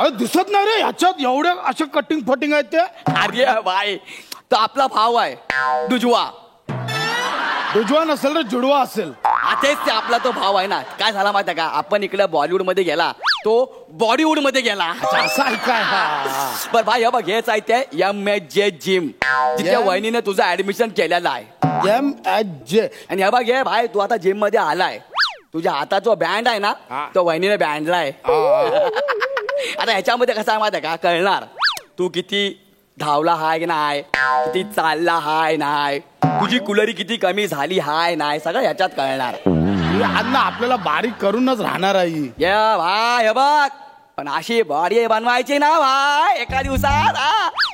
अरे दिसत नाही रे ह्याच्यात एवढ्या अशा कटिंग फटिंग आहेत ते. अरे भाई तो आपला भाव आहे दुजवा. दुजवा नसेल रे जुडवा असेल. तेच ते आपला तो भाव आहे ना. काय झाला माहिती का आपण इकडे बॉलिवूड मध्ये गेला तो बॉलिवूड मध्ये गेला. असं आहे काय. बर भाई हे बघ हेच आहे ते MHJ जिम जिथे वहिनीने तुझं ऍडमिशन केलेलं आहे. MHJ. आणि हे बघ हे भाई तू आता जिम मध्ये आलाय तुझ्या हातात जो बँड आहे ना तो वहिनीने बँडलाय. आता ह्याच्यामध्ये कसं आहे माहिती का कळणार तू किती धावला हाय नाही किती चालला हाय नाही तुझी कुलरी किती कमी झाली हाय नाही सगळं ह्याच्यात कळणार. अन्न आपल्याला बारीक करूनच राहणार आहे. या भाई हे बघ पण अशी बॉडी बनवायची ना भाई एका दिवसात.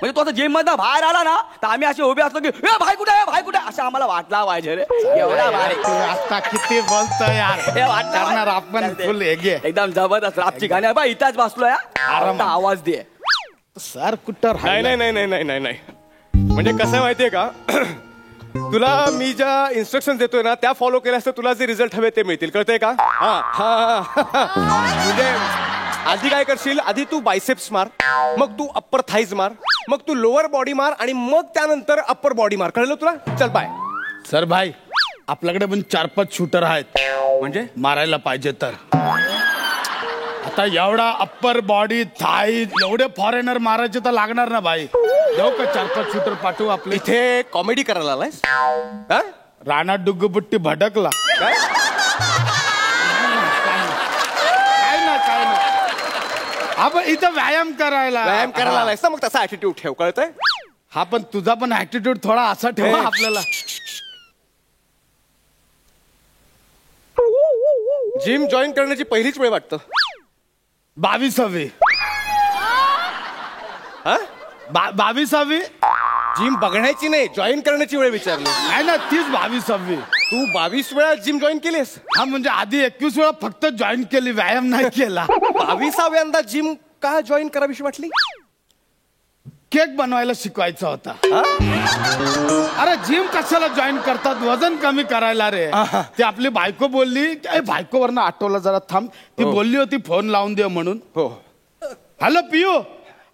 म्हणजे तो जिम मधनं बाहेर आला ना तर आम्ही असे उभे असतो की भाई कुठे भाई कुठे असं आम्हाला वाटला पाहिजे रे. एवढा भारी आता किती बोलतो यार. करणार आपण फुल एकदम जबरदस्त रापची गाणी बा इथंच बसलोय आवाज दे. सर कुठं. नाही नाही नाही नाही नाही नाही म्हणजे कसं माहितीये का तुला मी ज्या इन्स्ट्रक्शन देतोय ना त्या फॉलो केल्यास तर तुला जे रिझल्ट हवे ते मिळतील. कळतंय का. हा हा म्हणजे आधी काय करशील आधी तू बायसेप्स मार मग तू अप्पर थाईज मार मग तू लोअर बॉडी मार आणि मग त्यानंतर अप्पर बॉडी मार. कळलं तुला. चल बाय. सर भाई आपल्याकडे पण 4-5 शूटर आहेत म्हणजे मारायला पाहिजे तर. आता एवढा अप्पर बॉडी थाई एवढे फॉरेनर मारायचे तर लागणार ना भाई. जाऊ का 4-5 शूटर पाठवू आपले. इथे कॉमेडी करायला आलायस. राणा डुग्गुबुट्टी भटकला काय आपण इथं व्यायाम करायला आलायस ना मग तसा ऍटिट्यूड ठेव. कळतंय. हा पण तुझा पण ऍटिट्यूड थोडा असा ठेवा आपल्याला. जिम जॉईन करण्याची पहिलीच वेळ वाटतं 22वी. 22वी जिम बघण्याची नाही जॉईन करण्याची वेळ विचारली. नाही ना तीच 22वी. तू 22 वेळा जिम जॉईन केलीस. हा म्हणजे आधी 21 वेळा फक्त जॉईन केली व्यायाम नाही केला. 22व्यांदा जिम का जॉईन करावीशी वाटली. केक बनवायला शिकवायचा होता. अरे जिम कशाला जॉईन करतात वजन कमी करायला रे. ती आपली बायको बोलली बायकोवरनं आठवलं जरा थांब. ती बोलली होती फोन लावून दे म्हणून. हो हॅलो पियू.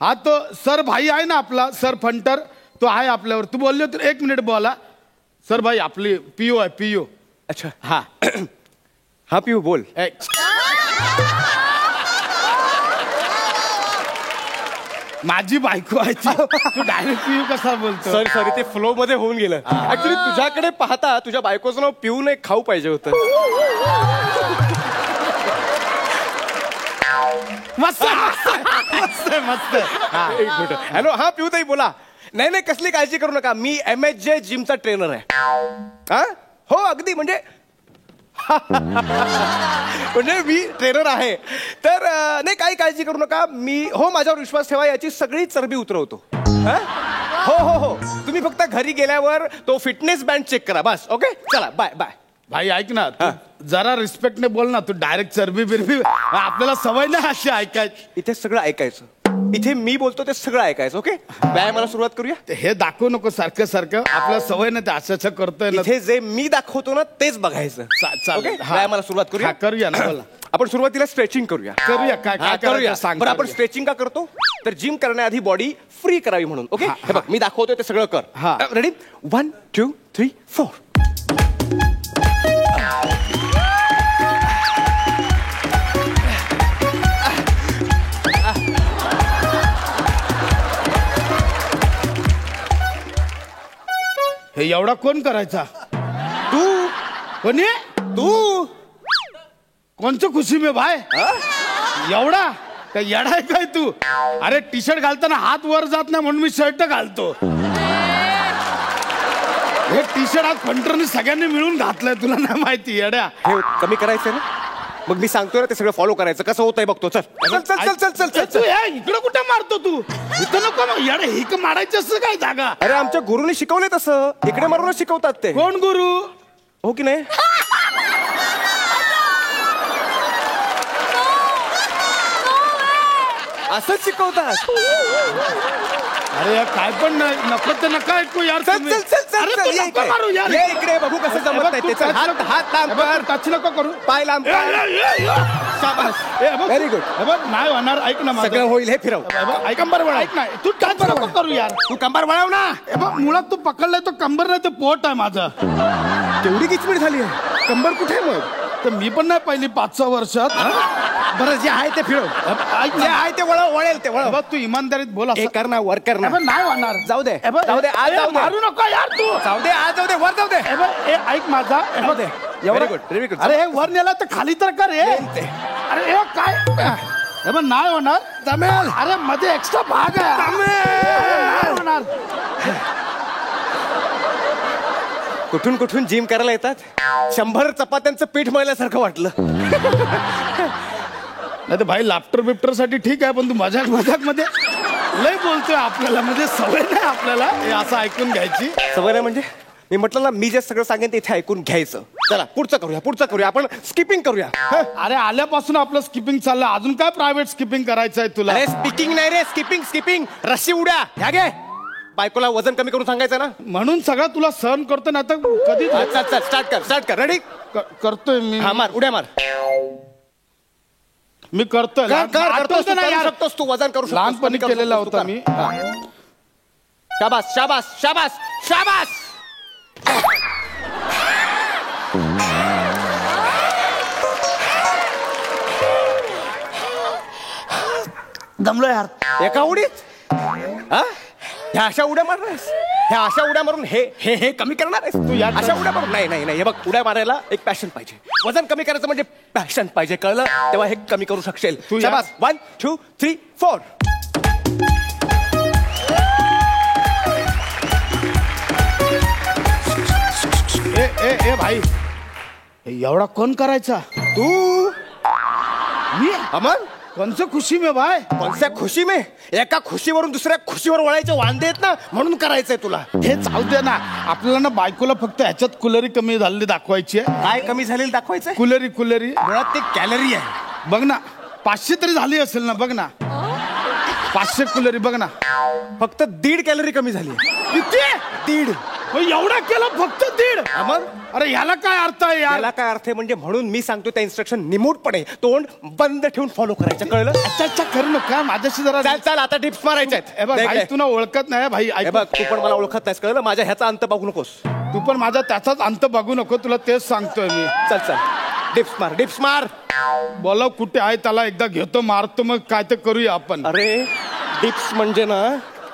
हा तो सर भाई आहे ना आपला सर फंटर तो आहे आपल्यावर. तू बोलली होती 1 मिनिट बोला. सर भाई आपली पियू आहे पियू. अच्छा हा हा पियू बोल. माझी बायको आहे तू डायरेक्ट पियू कसा बोलतो. सॉरी ते फ्लो मध्ये होऊन गेलं. ऍक्च्युली तुझ्याकडे पाहता तुझ्या बायकोचं नाव पिऊन एक खाऊ पाहिजे होतं. मस्त मस्त मस्त. हॅलो हा पिऊ ताई बोला. नाही नाही कसली काळजी करू नका मी MHJ जिमचा ट्रेनर आहे. हा हो अगदी म्हणजे म्हणजे मी ट्रेनर आहे तर नाही काही काळजी करू नका मी. हो माझ्यावर विश्वास ठेवा याची सगळी चरबी उतरवतो. हो हो हो तुम्ही फक्त घरी गेल्यावर तो फिटनेस बँड चेक करा बस. ओके चला बाय बाय. भाई ऐक ना जरा रिस्पेक्टने बोल ना. तू डायरेक्ट चरबी बिरबी आपल्याला सवय नाही अशी ऐकायची. इथे सगळं ऐकायचं. इथे मी बोलतो ते सगळं ऐकायचं. ओके व्यायामाला सुरुवात करूया. हे दाखवू नको सारखं सारखं आपल्याला सवय नाही ते असं करतोय. इथे जे मी दाखवतो ना तेच बघायचं. चालेल व्यायामाला सुरुवात करूया. करूया ना बोला. आपण सुरुवातीला स्ट्रेचिंग करूया. करूया काय काय करूया सांग. बरं आपण स्ट्रेचिंग का करतो तर जिम करण्याआधी बॉडी फ्री करावी म्हणून. ओके हे बघ मी दाखवतोय ते सगळं कर. रेडी 1 2 3 4. हे एवढा कोण करायचा. तू कोणी तू कोणचं खुशी में भाई एवढा काय येडाय काय तू. अरे टी शर्ट घालताना हात वर जात नाही म्हणून मी शर्ट घालतो. हे टी शर्ट आज फंटरने सगळ्यांनी मिळून घातलंय तुला नाही माहिती येड्या. हे कमी करायचं ना मग मी सांगतोय ना ते सगळं फॉलो करायचं. कसं होतंय बघतो. चल चल चल चल चल चल तू इकडं कुठे मारतो तू. इथं नको मग येडे हिक मारायची असं काय जागा. अरे आमच्या गुरुने शिकवलंय तसं इकडे मारूनच शिकवतात ते. कोण गुरु. हो की नाही. असंच शिकवतात. अरे यार काय पण नको ते नका ऐकू यार. चल चल चल चल मारू यार. ये इकडे बघू कसं जमत नाही ते. हात लांब कर. टच नको करू. पाय लांब कर. Very good. नाही होणार, ऐक ना माझं. सगळं होईल, हे फिरव. ऐक ऐक ना, तू टच नको करू यार. तू कंबर वळव ना. मुळात तू पकडलाय तो कंबर नाही, ते पोट आहे माझं. तेवढी किचमिट झाली आहे. कंबर कुठे आहे मग? तर मी पण नाही पहिली 5-6 वर्षात. बरं, जे आहे ते फिरव. ऐक जे ना, आहे ते वळेल ते वळव. तू इमानदारीत बोल. हे कर ना, वर कर ना. नाही होणार. जाऊ दे, जाऊ दे, आज जाऊ दे. मारू नको यार तू. जाऊ दे, आज जाऊ दे, वर जाऊ दे. ऐक माझा. जाऊ दे. Very good, very good. अरे हे वर नेला तर खाली तर कर. अरे हे काय नाही होणार. जमेल. अरे मध्ये एक्स्ट्रा भाग आहे. नाही होणार. कुठून कुठून जिम करायला येतात. 100 चपात्यांचं पीठ मळल्यासारखं वाटलं. नाही तर भाई लाफ्टर बिफ्टर साठी ठीक आहे, पण तू मजाक मध्ये लय बोलतोय. आपल्याला म्हणजे सवय नाही आपल्याला हे असं ऐकून घ्यायची. सवय नाही म्हणजे मी म्हटलं ना, मी जे सगळं सांगेन ते इथे ऐकून घ्यायचं. चला पुढचं करूया. आपण स्किपिंग करूया. अरे आल्यापासून आपलं स्किपिंग चाललं, अजून काय प्रायव्हेट स्किपिंग करायचं आहे तुला? अरे स्पीकिंग नाही रे, स्किपिंग. रस्सी उड्या ह्या घे. बायकोला वजन कमी करून सांगायचं ना. म्हणून सगळं तुला सहन करतो ना. आता कधी स्टार्ट कर. रेडी? करतोय मी. हा, मार उड्या मार. मी करतोय. करतोस तू वजन करू शकतो. लहानपणी केलेला होता मी. शाबास. दमलो यार. एका उडीत ह्या अशा उड्या मारणार. ह्या अशा उड्या मारून हे कमी करणार आहेस तू? या अशा उड्या मारून नाही. हे बघ, उड्या मारायला एक पॅशन पाहिजे. वजन कमी करायचं म्हणजे पॅशन पाहिजे, कळलं? तेव्हा हे कमी करू शकशील. तू शाबास. 1 2 3 4. ए भाई, एवढा कोण करायचा? तू मी. अमन, कोणचं खुशी में भाई? कोणत्या खुशी में? एका खुशीवरून दुसऱ्या खुशीवर वळायचे वांदे आहेत ना, म्हणून करायचंय तुला. हे चालू दे ना. आपल्याला ना बायकोला फक्त ह्याच्यात कुलरी कमी झालेली दाखवायची आहे. काय कमी झालेलं दाखवायचंय? कुलरी मुळात ते कॅलरी आहे. बघ ना, 500 तरी झाली असेल ना. बघ ना, 500 कुलरी बघ ना. फक्त 1.5 कॅलरी कमी झाली. किती? 1.5. एवढा केलं फक्त 1.5? अमन, अरे ह्याला काय अर्थ आहे यार? याला काय अर्थ आहे म्हणजे, म्हणून मी सांगतो त्या इन्स्ट्रक्शन निमूटपणे तोंड बंद ठेवून फॉलो करायचं, कळलं? अच्छा करू नका. माझ्याशी जरा चाल आता टिप्स मारायच्या भाई, आहेत. तुला ओळखत नाही भाई. बघ, तू पण मला ओळखत नाहीस, कळलं? माझ्या ह्याचा अंत बघू नकोस. तू पण माझा त्याचाच अंत बघू नको. तुला तेच सांगतोय मी. चल डिप्स मार. बोलाव कुठे आहे त्याला, एकदा घेतो मारतो, मग काय ते करूया आपण. अरे डिप्स म्हणजे ना,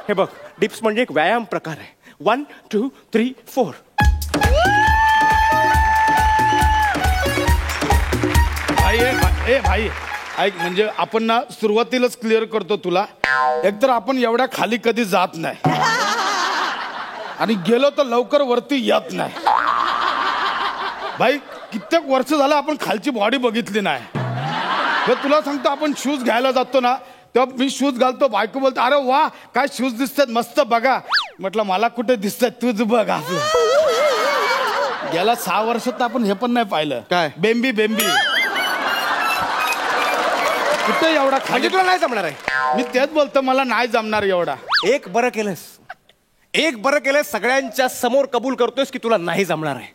हे बघ, डिप्स म्हणजे एक व्यायाम प्रकार आहे. 1 2 3 4. भाई ऐक, म्हणजे आपण ना सुरुवातीलाच क्लिअर करतो तुला. एकतर आपण एवढ्या खाली कधी जात नाही, आणि गेलो तर लवकर वरती येत नाही. भाई कित्येक वर्ष झालं आपण खालची बॉडी बघितली नाही. तुला सांगतो, आपण शूज घ्यायला जातो ना, तेव्हा मी शूज घालतो, बायको बोलतो अरे वा काय शूज दिसतात मस्त बघा. म्हटलं मला कुठे दिसतात, तुझ बघ. असं गेल्या 6 वर्षात आपण हे पण नाही पाहिलं. काय? बेंबी कुठे एवढा खाली? म्हणजे तुला नाही जमणार आहे? मी तेच बोलतो, मला नाही जमणार एवढा. एक बरं केलंस, सगळ्यांच्या समोर कबूल करतोयस की तुला नाही जमणार आहे.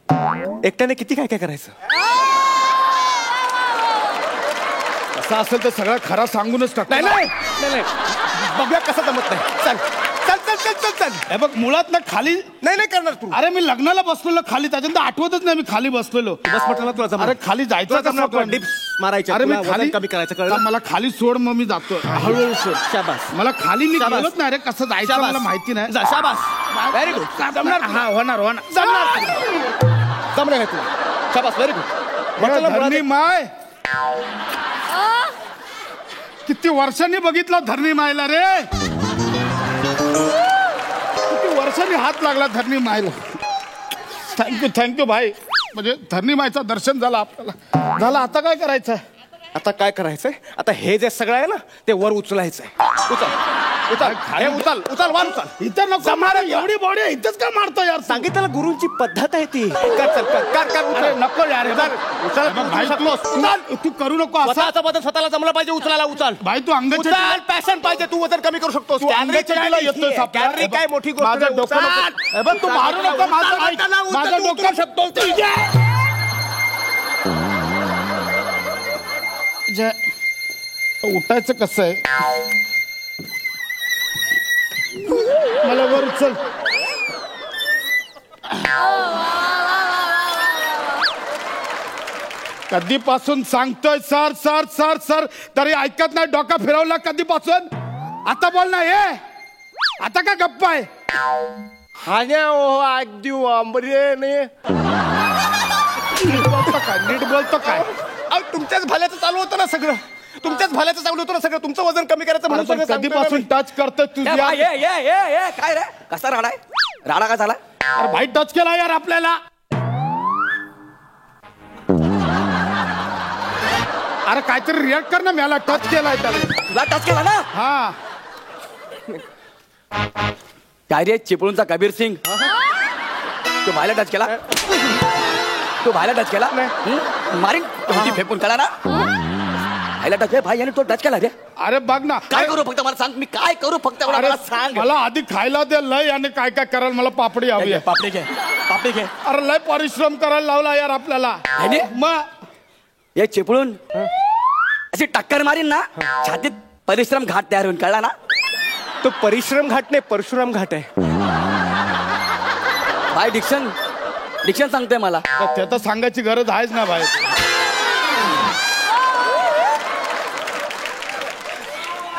एकट्याने किती काय करायचं? असं असेल तर सगळं खरा सांगूनच टाक. नाही बघूया कसं जमत नाही. चल. हे बघ, मुळात ना खाली नाही करणार तू. अरे मी लग्नाला बसलेलो खाली, त्याच्यानंतर आठवतच नाही मी खाली बसलेलो. बस म्हटलं ना तुला जमणार. अरे खाली जायचं कसं पण? डिप्स मारायच्या. अरे मी तुला खाली वजन कमी करायचं, कळलं? मला खाली सोड, मग मी जातो हळूहळू सोड. शाबास. मला खाली मी शाबास. गेलोच नाही रे, कसं जायचं मला माहिती नाही. शाबास. Very good. जमणार. जमणार आहे तुला. शाबास, व्हेरी गुड. धरणी माय किती वर्षांनी बघितला धरणी मायला रे. किती वर्षांनी हात लागला धरणी मायला. थँक्यू भाई. म्हणजे धरणी मायचं दर्शन झालं आपल्याला. झालं, आता काय करायचं? आता काय करायचंय? आता हे जे सगळं आहे ना, ते वर उचलायचंय. उचल वर उचल. इथं नको मार, एवढी बॉडी इथंच काय मारतो यार? सांगितलं गुरुंची पद्धत आहे ती. कर. अरे नको यार. भाई तू करू नको असं. स्वतःचा बदल स्वतःला जमलं पाहिजे. उचलायला उचल भाई. तू अंगाच्या पॅशन पाहिजे. तू वजन कमी करू शकतोस. कॅलरी काय मोठी गोष्ट? माझं डोकं तू मारू नको. माझं डोकं शकतो. म्हणजे उठायचं कसं आहे? मला वर चल. कधीपासून सांगतोय सर सर सर सर तरी ऐकत नाही. डोका फिरवला कधीपासून? आता बोल ना. हे आता का गप्पा आहे? नीट बोलतो काय? तुमच्याच भल्याचं चालू होतं ना सगळं. तुमच्याच भल्याचं चालू होतं ना सगळं. तुमचं वजन कमी करायचं म्हणून सगळं सांगतोय ना कधीपासून मी. टच करतोय तुझ्या? ये काय रे? कसा राडा आहे? राडा का झाला? अरे भाई टच केला यार आपल्याला. अरे काहीतरी रिॲक्ट कर ना. मला टच केलाय त्याला. तुला टच केला ना? हा काय रे चिपळूणचा कबीर सिंग? तू भायला टच केला? तू भायला टच केला? मारीन तुझी फेकून कळा ना. भाईला टच भाई याने तो टच केला रे. अरे बघ ना. काय करू फक्त मला सांग. मी काय करू फक्त अरे मला सांग. मला आधी खायला दे. लय आणि काय काय करायला मला पापडी हवी आहे. पापडी घे पापडी घे. अरे लय परिश्रम करायला लावला यार आपल्याला. आणि मग हे चिपळून अशी टक्कर मारीन ना छातीत परिश्रम घाट तयार होऊन कळला ना. तो परिश्रम घाट नाही परशुराम घाट आहे. भाई डिक्शन सांगतोय मला. ते तर सांगायची गरज आहेच ना भाई.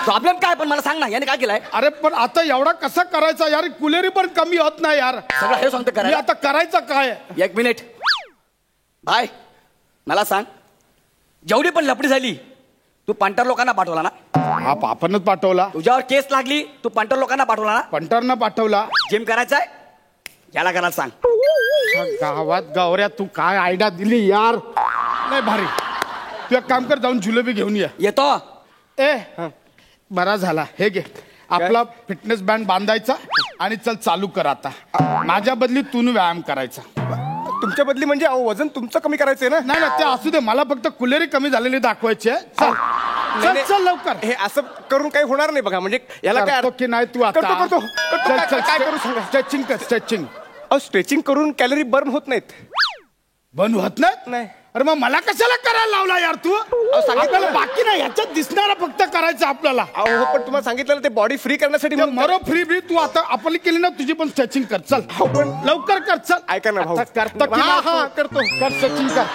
प्रॉब्लेम काय पण मला सांग ना. याने काय केलंय? अरे पण आता एवढा कसा करायचा यार? कुलेरी पण कमी होत नाही यार. सगळं हे सांगतो मी करा. आता करायचं काय? एक मिनिट भाई मला सांग. जेवढी पण लपडी झाली तू पंटर लोकांना पाठवला ना? हा आपणच पाठवला. तुझ्यावर केस लागली तू पंटर लोकांना पाठवला ना? पंटरनं पाठवला. जिम करायचंय याला करायला सांग. गावात गावऱ्या तू काय आयडिया दिली यार. नाही भारी. तू एक काम कर जाऊन जिलेबी घेऊन ये. येतो. ए बरा झाला. हे घे आपला फिटनेस बँड बांधायचा आणि चल चालू कर आता. माझ्या बदली तू व्यायाम करायचा. तुमच्या बदली म्हणजे अहो, वजन तुमचं कमी करायचंय ना. नाही ना ते असू दे. मला फक्त कुलेरी कमी झालेली दाखवायची आहे. चल चल नाही, चल लवकर. हे असं करून काही होणार नाही बघा. म्हणजे याला काय करतो की नाही तू आता? करतो. चल चल काय करू सांगा. स्ट्रेचिंग कर स्ट्रेचिंग. अहो स्ट्रेचिंग करून कॅलरी बर्न होत नाहीत. बंद होत नाही? नाही. अरे मग मला कशाला करायला लावला यार तू? आपल्याला बाकी नाही ह्याच्यात दिसणारा फक्त करायचं आपल्याला. अहो हो, पण तुम्हाला सांगितलं ना ते बॉडी फ्री करण्यासाठी ते म्हणून. मरो फ्री फ्री तू आता आपली केली ना तुझी पण स्ट्रेचिंग कर. चल पण लवकर कर. चल ऐका ना भाऊ. आता करतो की हा, नाही हा, तू? करतो. कर स्ट्रेचिंग कर.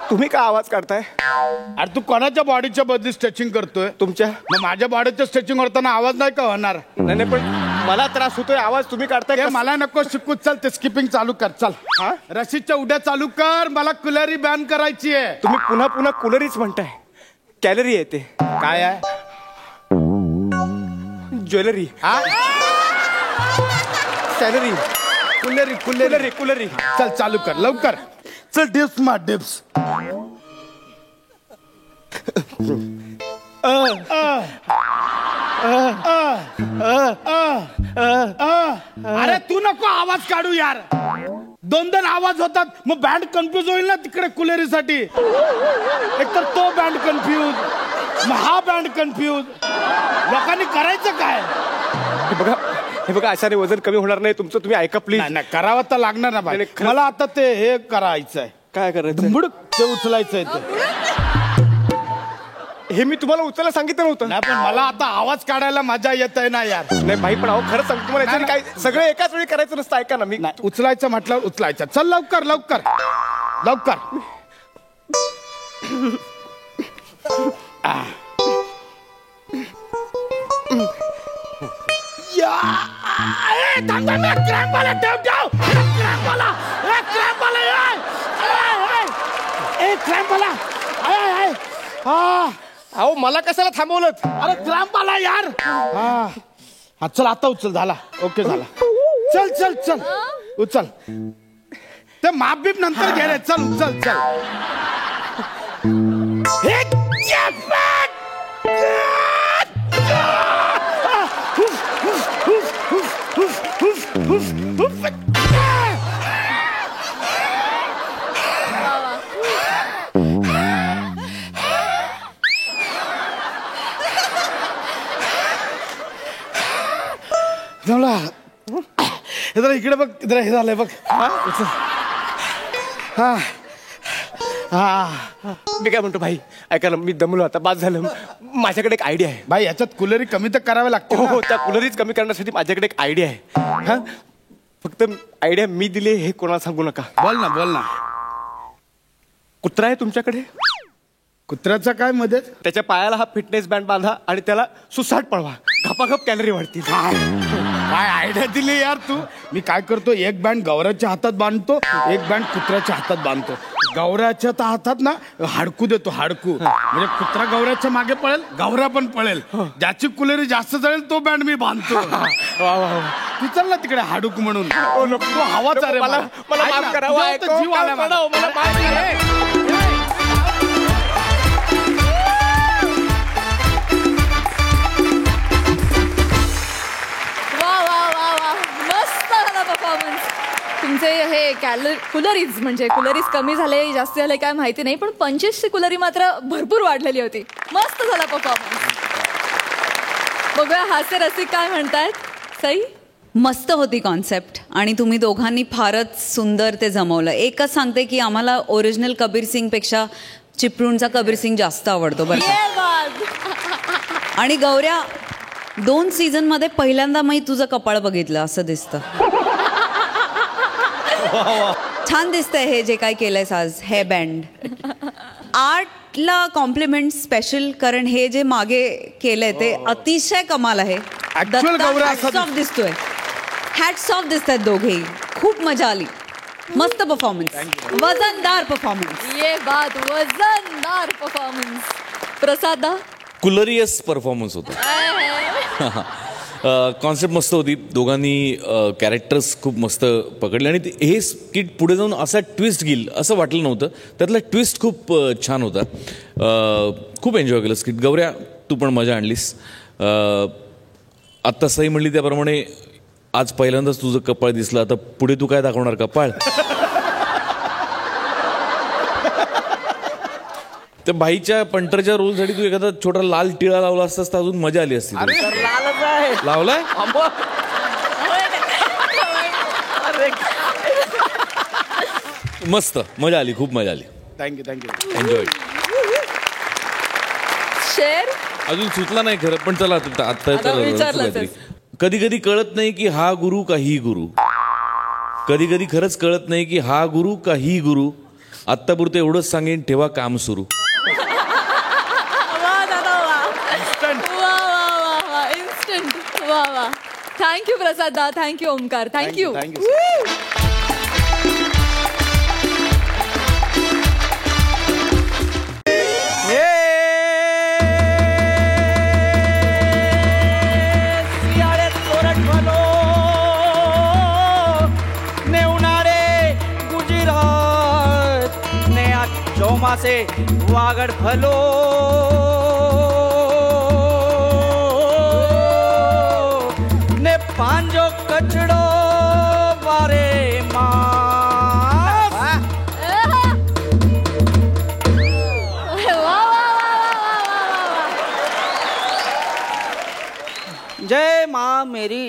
तुम्ही काय आवाज काढताय? अरे तू कोणाच्या बॉडीच्या बदली स्ट्रेचिंग करतोय? तुमच्या. मग माझ्या बॉडीचं स्ट्रेचिंग होताना आवाज नाही का होणार? नाही पण मला त्रास होतोय. आवाज तुम्ही काढताय हे का? मला नको शिकू. चल ते स्किपिंग चालू कर. चल हा? रशीदच्या उड्या चालू कर. मला कुलेरी बॅन करायची आहे. तुम्ही पुन्हा पुन्हा कुलरीच म्हणताय. कॅलरी आहे ते. काय आहे? ज्वेलरी. हा सॅलरी. कुलेरी कुलेरी. कुलरी. चल चालू कर लवकर. चल डिप्स मार डिप्स. अरे तू नको आवाज काढू यार. दोन आवाज होतात. मग बँड कन्फ्युज होईल ना तिकडे कुलेरीसाठी. एकतर तो बँड कन्फ्यूज मग हा बँड कन्फ्यूज. लोकांनी करायचं काय? हे बघा अशाने वजन कमी होणार नाही तुमचं. तुम्ही ऐका प्लीज. नाही करावं तर लागणार ना भाई. नाही, खरं- मला आता ते हे करायचंय. काय करायचं? धुंबुड ते उचलायचंय ते. हे मी तुम्हाला उचलायला सांगितलं नव्हतं. नाही पण मला आता आवाज काढायला मजा येत आहे ना यार. नाही भाई पण अहो खरं सांगतो तुम्हाला याच्याने काय सगळं एकाच वेळी करायचं नसतं. ऐका ना मी. नाही उचलायचं म्हटल्यावर उचलायचं. चल लवकर लवकर लवकर. अहो मला कशाला थांबवलं? अरे क्रॅम्प आला यार. हा चल आता उचल. झाला ओके झाला. चल चल चल उचल. ते माप बीप नंतर घे रे. चल उचल चल. हे जॅकपॉट! जरा इकडे बघ, जरा हे झालंय बघ. हा हा. मी काय म्हणतो भाई, ऐका ना, मी दमलो आता, बाद झालं. माझ्याकडे एक आयडिया आहे. भाई याच्यात कुलरी कमी तर करावे लागते. हो, त्या कुलरीच कमी करण्यासाठी माझ्याकडे एक आयडिया आहे. हा, फक्त आयडिया मी दिली हे कोणाला सांगू नका. बोल ना, बोल ना. कुत्रा आहे तुमच्याकडे? कुत्र्याचा काय मदत? त्याच्या पायाला हा फिटनेस बँड बांधा आणि त्याला सुसाट पळवा, घपाघप कॅलरी वाढतील. काय आयडिया दिली यार तू. मी काय करतो, एक बँड गौऱ्याच्या हातात बांधतो, एक बँड कुत्र्याच्या हातात बांधतो. गौऱ्याच्या हातात ना हाडकू देतो, हाडकू. म्हणजे कुत्रा गौऱ्याच्या मागे पळेल, गौऱ्या पण पळेल. ज्याची कुलेरी जास्त जळेल तो बँड मी बांधतो. तू चल ना तिकडे हाडूक म्हणून. तो हवाचा रे. मला माफ करा. जीव आला मला. मला माफ करा. तुमचे हे कुलरीज म्हणजे कुलरीज कमी झाले जास्त झाले काय माहिती नाही, पण 25ची कुलरी मात्र भरपूर वाढलेली होती. मस्त झाला परफॉर्मन्स. बघूया हास्य रसिक काय म्हणतायत. सई मस्त होती कॉन्सेप्ट आणि तुम्ही दोघांनी फारच सुंदर ते जमवलं. एकच सांगते की आम्हाला ओरिजिनल कबीर सिंग पेक्षा चिपळूणचा कबीर सिंग जास्त आवडतो बरं. आणि गौऱ्या 2 सीझनमध्ये पहिल्यांदा मी तुझं कपाळ बघितलं असं दिसतं. छान दिसतंय हे जे काय केलंयस आज. हेअर बँड आर्टला कॉम्प्लिमेंट स्पेशल, कारण हे जे मागे केलंय ते अतिशय कमाल आहे. हॅट्स ऑफ दिसतोय. हॅट्स ऑफ दिसतात दोघेही. खूप मजा आली. मस्त परफॉर्मन्स, वजनदार परफॉर्मन्स. ये बात, वजनदार परफॉर्मन्स. प्रसादा कुलरियस परफॉर्मन्स होता. कॉन्सेप्ट मस्त होती. दोघांनी कॅरेक्टर्स खूप मस्त पकडले आणि हे स्किट पुढे जाऊन असा ट्विस्ट घेईल असं वाटलं नव्हतं. त्यातला ट्विस्ट खूप छान होता. खूप एन्जॉय केलं स्किट. गौऱ्या तू पण मजा आणलीस. आत्ता सई म्हणली त्याप्रमाणे आज पहिल्यांदाच तुझं कपाळ दिसलं. आता पुढे तू काय दाखवणार कपाळ? त्या भाईच्या पंटरच्या रोलसाठी तू एखादा छोटा लाल टिळा लावला असतास तर अजून मजा आली असती. लावलाय? मस्त मजा आली, खूप मजा आली. थँक्यू. एन्जॉय. शेर अजून सुचला नाही खरं, पण चला आता कधी कधी कळत नाही की हा गुरु का ही गुरु. कधी कधी खरंच कळत नाही की हा गुरु का ही गुरु. आत्तापुरतं एवढंच सांगेन, ठेवा काम सुरू. वा. थँक्यू प्रसाद दा. थँक्यू ओमकार. थँक्यू. से वागड़ भलो ने पांजो कचड़ो वारे मास. जय माँ मेरी.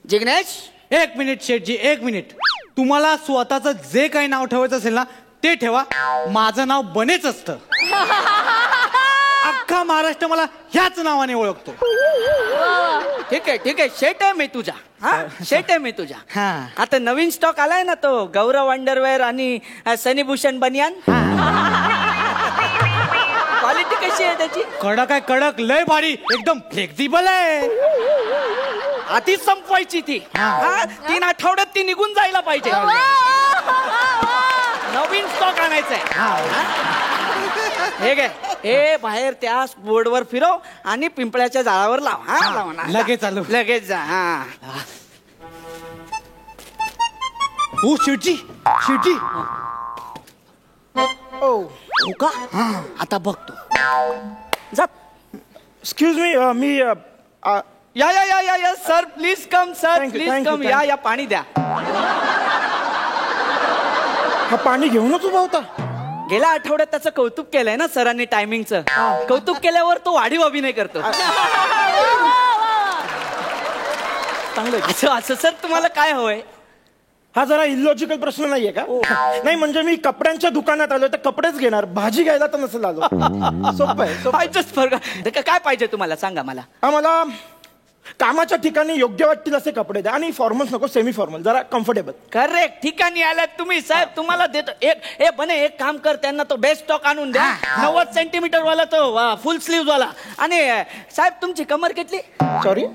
जिग्नेश 1 मिनिट शेठजी, 1 मिनिट. तुम्हाला स्वतःचं जे काही नाव ठेवायचं असेल ना ते ठेवा. माझं नाव बनेच असतं. अख्खा महाराष्ट्र मला ह्याच नावाने ओळखतो. ठीक आहे. शेट आहे मी तुझा. शेट आहे मी तुझा. हा. आता नवीन स्टॉक आलाय ना तो गौरव अंडरवेअर आणि सनीभूषण बनियान. क्वालिटी कशी आहे त्याची? कडक आहे, कडक. लय भारी, एकदम फ्लेक्झिबल आहे. आधीच संपवायची ती. 3 आठवड्यात ती निघून जायला पाहिजे. नवीन स्टॉक आणायचंय. हे घे, हे बाहेर त्या बोर्डवर फिरव आणि पिंपळ्याच्या झाडावर लाव. लगेच आलो. लगेच जा. हो शेठजी. हो का? आता बघतो. जा. एक्सक्यूज मी या sir please come. Sir please come. या पाणी द्या. हा पाणी घेऊनच उभा होता. गेल्या आठवड्यात त्याचं कौतुक केलंय ना सरांनी टायमिंगचं. कौतुक केल्यावर तो वाढीव अभिनय करतो. चांगलं असं असं सर तुम्हाला काय हवंय? हा जरा इलॉजिकल प्रश्न नाहीये का? नाही म्हणजे मी कपड्यांच्या दुकानात आलो तर कपडेच घेणार, भाजी घ्यायला तर नसेल आलो. सोपं आहे, सोपं आहे. just फरक काय पाहिजे तुम्हाला सांगा मला. मला कामाच्या ठिकाणी योग्य वाटतील असे कपडे द्या आणि फॉर्मल्स नको, सेमी फॉर्मल, जरा कम्फर्टेबल. करेक्ट ठिकाणी आलात तुम्ही साहेब. तुम्हाला देतो एक काम कर, त्यांना तो बेस्ट स्टॉक आणून द्या. 90 सेंटीमीटर वाला तो फुल स्लीव्ह वाला. आणि साहेब तुमची कमर किती? सॉरी,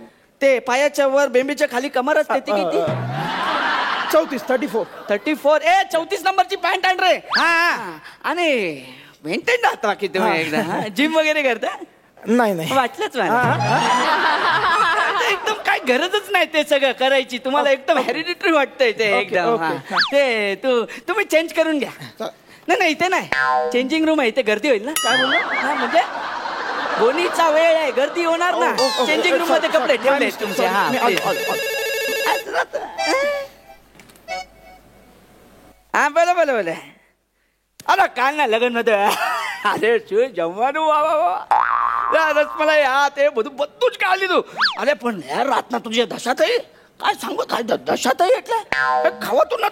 ते पायाच्या वर बेंबीच्या खाली कमर असते ती किती? 34. 34 नंबरची पॅन्ट आण रे. आणि मेंटेन राहता की तुम्ही एकदा जिम वगैरे करता? नाही वाटलंच मला. एकदम काय गरजच नाही ते सगळं करायची. तुम्हाला एकदम हेरिडिटरी वाटतंय ते एकदम. ते तुम्ही चेंज करून घ्या. नाही इथे नाही, चेंजिंग रूम आहे, इथे गर्दी होईल ना. काय बोललो? म्हणजे गोणीचा वेळ आहे, गर्दी होणार ना. चेंजिंग रूम मध्ये कपडे ठेवले तुमचे. हा बोला. अरे काल ना लग्न मध्ये अरे जमवानू वा रसमलाई ते બધું જ કાઢી લીધું. અરે પણ યાર રાતના તું જે દશા થઈ, काय सांगू काय દશા થઈ એટલે ખાવાતું ના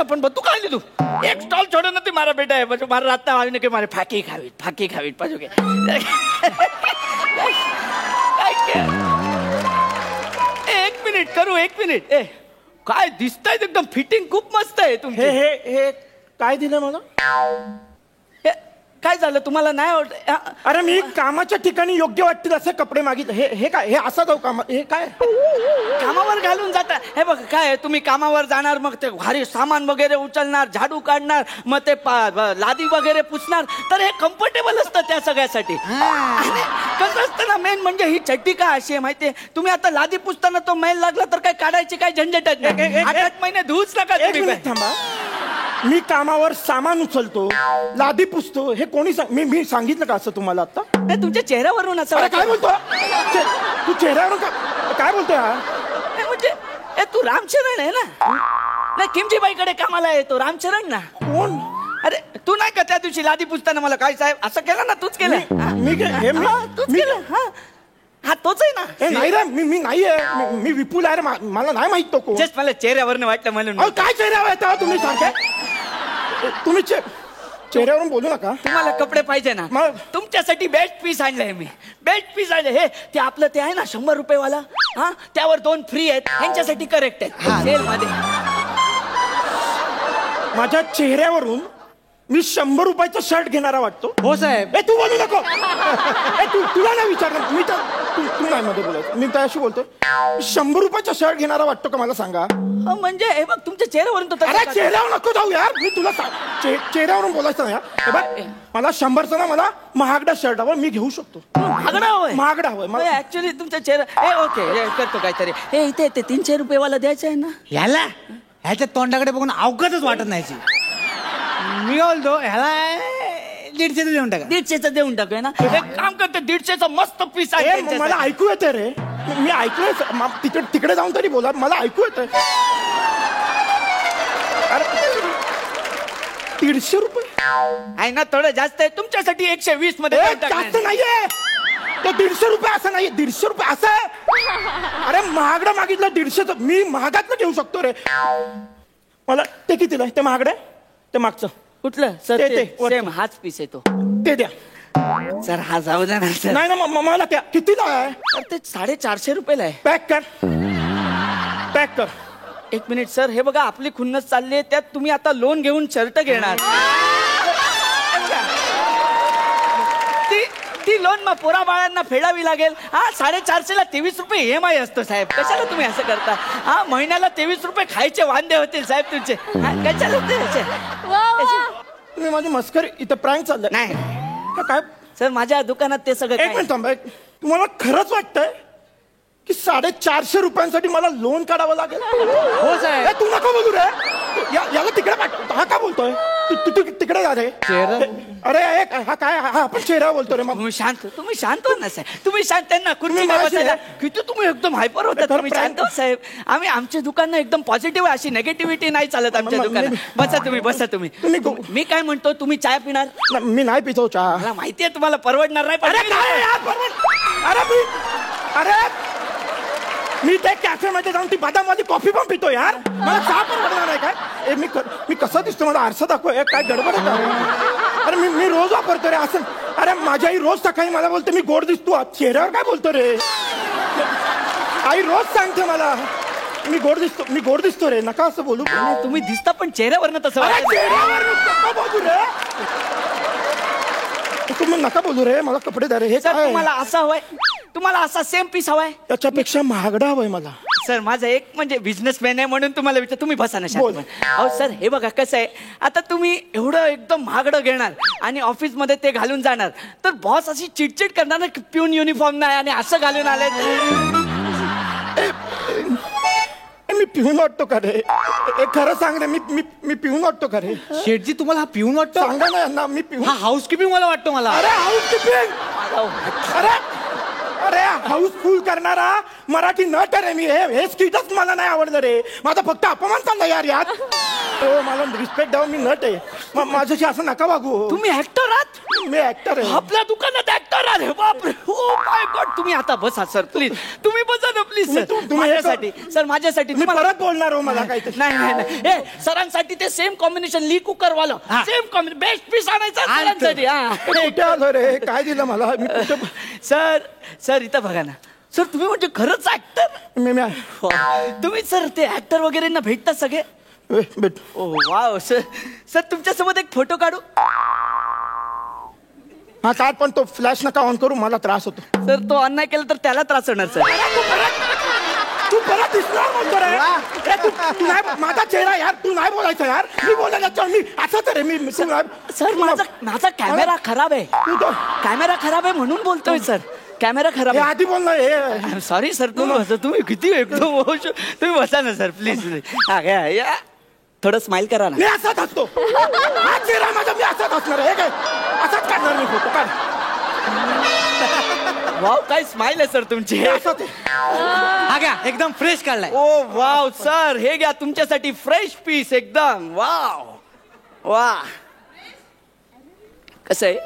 પણ બધું કાઢી લીધું. એક સ્ટોલ છોડ્યો નથી મારા બેટાએ. પછી મારા રાતના આવીને કે મારે ફાકી ખાવી પાછું કે एक मिनिट ए काय दिसताय एकदम फिटिंग खूप मस्त आहे तुमची. हे काय दिलं मला? काय झालं तुम्हाला नाही आवडत? अरे मी कामाच्या ठिकाणी योग्य वाटतील असे कपडे मागितले. हे काय? हे असं जाऊ काम? हे काय? कामावर घालून जाता. हे बघ काय तुम्ही कामावर जाणार, मग ते भारी सामान वगैरे उचलणार, झाडू काढणार, मग ते लादी वगैरे पुसणार, तर हे कम्फर्टेबल असतं त्या सगळ्यासाठी. कसं असतं ना, मेन म्हणजे ही चड्डी का अशी आहे माहितीये? तुम्ही आता लादी पुसताना तो मैल लागला तर काय काढायची काय झंझटच नाही. 8 महिने धुवूच नका एक मिनिट थांबा. मी कामावर सामान उचलतो, लादी पुसतो, हे कोणी मी सांगितलं का असं तुम्हाला आता? तुमच्या चेहऱ्यावरून असं काय बोलतो तू? चेहऱ्यावरून काय बोलतोय? म्हणजे तू रामचरण आहे ना? किमजीबाईकडे कामाला येतो रामचरण ना. कोण? अरे तू नाही का त्या दिवशी लादी पुसताना मला काय साहेब असं केलं ना? तूच केलं. तूच केलं. हा तोच आहे ना? नाही रे, मी नाहीये. मी विपुल आहे रे. मला नाही माहित तो कोण. जस्ट मला चेहऱ्यावरनं वाटलं म्हणून. काय चेहऱ्यावर येता तुम्ही सारखे? तुम्ही चेहऱ्यावरून बोलू नका. तुम्हाला कपडे पाहिजे ना? तुमच्यासाठी बेस्ट पीस आणलंय मी. बेस्ट पीस आणले. हे ते आपलं ते आहे ना 100 रुपये वाला, हा त्यावर 2 फ्री आहेत. यांच्यासाठी करेक्ट आहे सेल मध्ये. माझ्या चेहऱ्यावरून मी 100 रुपयाचा शर्ट घेणारा वाटतो? हो साहेब. तू बोलू नको. तुला नाही विचारलं मी तर. तू नाही मध्ये बोलायचं. मी त्याशी बोलतोय. 100 रुपयाचा शर्ट घेणारा वाटतो का मला सांगा? म्हणजे हे बघ तुमच्या चेहऱ्यावरून तो. अरे चेहऱ्यावर नको जाऊ यार. मी तुला चेहऱ्यावरून बोलायचं नाही यार. बघ मला 100चा ना मला महागडा शर्ट हवा, मी घेऊ शकतो. महागडा हवंय ऍक्च्युली तुमच्या चेहरा. ओके करतो काहीतरी. हे इथे 300 रुपये वाला द्यायचं आहे ना ह्याला? ह्याच्या तोंडाकडे बघून अवघडच वाटत नाही. मी बोलतो ह्याला 150 देऊन टाका. 150 देऊन टाकूया ना. एक काम करते 150 मस्त पीस आहे. मला ऐकू येते रे. मी ऐकलोय. तिकडे जाऊन तरी बोला. मला ऐकू येतंय. अरे 150 रुपये आहे ना? थोडं जास्त आहे तुमच्यासाठी. 120 मध्ये जास्त नाहीये. तो 150 रुपये असं नाही. 150 रुपये असं आहे. अरे महागडं मागितलं 150. मी महागातलं घेऊ शकतो रे. मला ते कितीला आहे? ते महागडं आहे? ते मागचं कुठलं सर? ते सेम हाच पीस आहे तो. ते द्या सर. हा जाऊ द्या ना सर. नाही ना मला त्या कितीला आहे? ते 450 रुपयाला आहे. पॅक कर. 1 मिनिट सर. हे बघा आपली खुन्नस चालली आहे, त्यात तुम्ही आता लोन घेऊन शर्ट घेणार. ती लोन मग पोरा बाळांना फेडावी लागेल. हा 450ला 23 रुपये EMI असतो साहेब. कशाला तुम्ही असं करता? हा महिन्याला 23 रुपये खायचे वांदे होतील साहेब तुमचे. कशाला तुम्ही माझी मस्करी इथं प्रँक चाललंय? नाही काय सर माझ्या दुकानात ते सगळं. एक मिनिट थांबा. तुम्हाला खरंच वाटतंय की 450 रुपयांसाठी मला लोन काढावं लागेल? हो साहेब. तू नको बोलू रे. याला तिकडे पाठव. हा का बोलतोय? तू तिकडे जा रे. अरे हा काय? हा आपण चेहरा बोलतो रे. मग तुम्ही शांत हो ना साहेब. तुम्ही शांत. त्यांना किती तुम्ही एकदम हायपर होता. तुम्ही शांत हो साहेब. आमच्या दुकानं एकदम पॉझिटिव्ह, अशी नेगेटिव्हिटी नाही चालत आमच्या दुकानात. बसा तुम्ही. मी काय म्हणतो, तुम्ही चाय पिणार? मी नाही पितो चहा. मला माहितीये तुम्हाला परवडणार नाही. अरे मी त्या कॅफेमध्ये जाऊन ती बदामवाली कॉफी पण पितो यार. मला चहा पण वाटणार नाही काय. मी कसं दिसतो, मला आरसा दाखव. काय गडबड आहे का? अरे मी रोज वापरतो रे असं. अरे माझी आई रोज सकाळी मला बोलते मी गोड दिसतो. चेहऱ्यावर काय बोलतो रे? आई रोज सांगते मला मी गोड दिसतो रे. नका असं बोलू. तुम्ही दिसता पण चेहऱ्यावरनं तसं अरे वाटतं. चेहऱ्यावर नका बोलू रे. तुम्ही नका बोलू रे. मला कपडे द्या रे. हे सर काय तुम्हाला असा हवाय, तुम्हाला असा सेम पीस हवाय? त्याच्यापेक्षा महागडा हवाय मला. सर माझं एक म्हणजे बिझनेसमॅन आहे म्हणून तुम्हाला विचार. तुम्ही बसा ना बोल. शांत. अहो सर हे बघा कसं आहे, आता तुम्ही एवढं एकदम महागडं घेणार आणि ऑफिसमध्ये ते घालून जाणार तर बॉस अशी चिडचिड करणार ना, पिऊन युनिफॉर्म नाही आणि असं घालून आले. मी पिऊन वाटतो का रे? खरं सांग रे. मी पिऊन वाटतो का रे? शेठजी तुम्हाला हा पिऊन वाटतो? सांगा ना यांना. मी पिऊन. हा हाऊसकीपिंग मला वाटतो मला. अरे हाऊसकीपिंग. अरे हाऊसफुल करणारा मराठी नट रे मी. हे स्किटच मला नाही आवडलं रे. माझा फक्त अपमान चालला यार यात. हो मला रिस्पेक्ट द्यावं. मी नट आहे. माझ्याशी असं नका वागू. तुम्ही ऍक्टर आहात? मी ऍक्टर आहे. आपल्या दुकानात ऍक्टर आले. बापरे. Oh my God. तुम्ही आता बसा सर प्लीज. तुम्ही बसा ना प्लीज सर. तुम्ही माझ्यासाठी सर, माझ्यासाठी. मी परत बोलणार हो. मला काय नाही हे सरांसाठी ते सेम कॉम्बिनेशन ली कुकर वाला सेम कॉम्बिनेशन बेस्ट पीस आणायचा सरांसाठी. कुठे आलो रे? काय दिलं मला? मी कुठे? सर इथं बघा ना सर. तुम्ही म्हणजे खरंच ऍक्टर. तुम्ही सर ते ऍक्टर वगैरे ना भेटतात सगळे. भेट. ओ वाव सर तुमच्यासोबत एक फोटो काढू? हा काय पण तो फ्लॅश नका ऑन करू. मला त्रास होतो. सर तो ऑन नाही केला तर त्याला त्रास होणार सर. तू परत दिसणार म्हणतो रे. तू नाही माझा चेहरा यार. तू नाही बोलायचं यार. मी बोलायला मी असंच रे. मी सर माझा कॅमेरा खराब आहे. कॅमेरा खराब आहे म्हणून बोलतोय सर. कॅमेरा खराब आहे. आधी बोलणार हे. Sorry sir. तुम्ही किती एकदम तुम्ही बसा ना सर प्लीज. या थोडं स्माइल करा ना. मी असाच असतो. हा चेहरा माझा. मी असाच असणार आहे. काय असाच काढणार मी फोटो. काढ. वाव काय स्माइल आहे सर तुमची. हा घ्या एकदम फ्रेश काढलाय. ओ वाव सर हे घ्या तुमच्यासाठी फ्रेश पीस एकदम. वाव वा. कसं आहे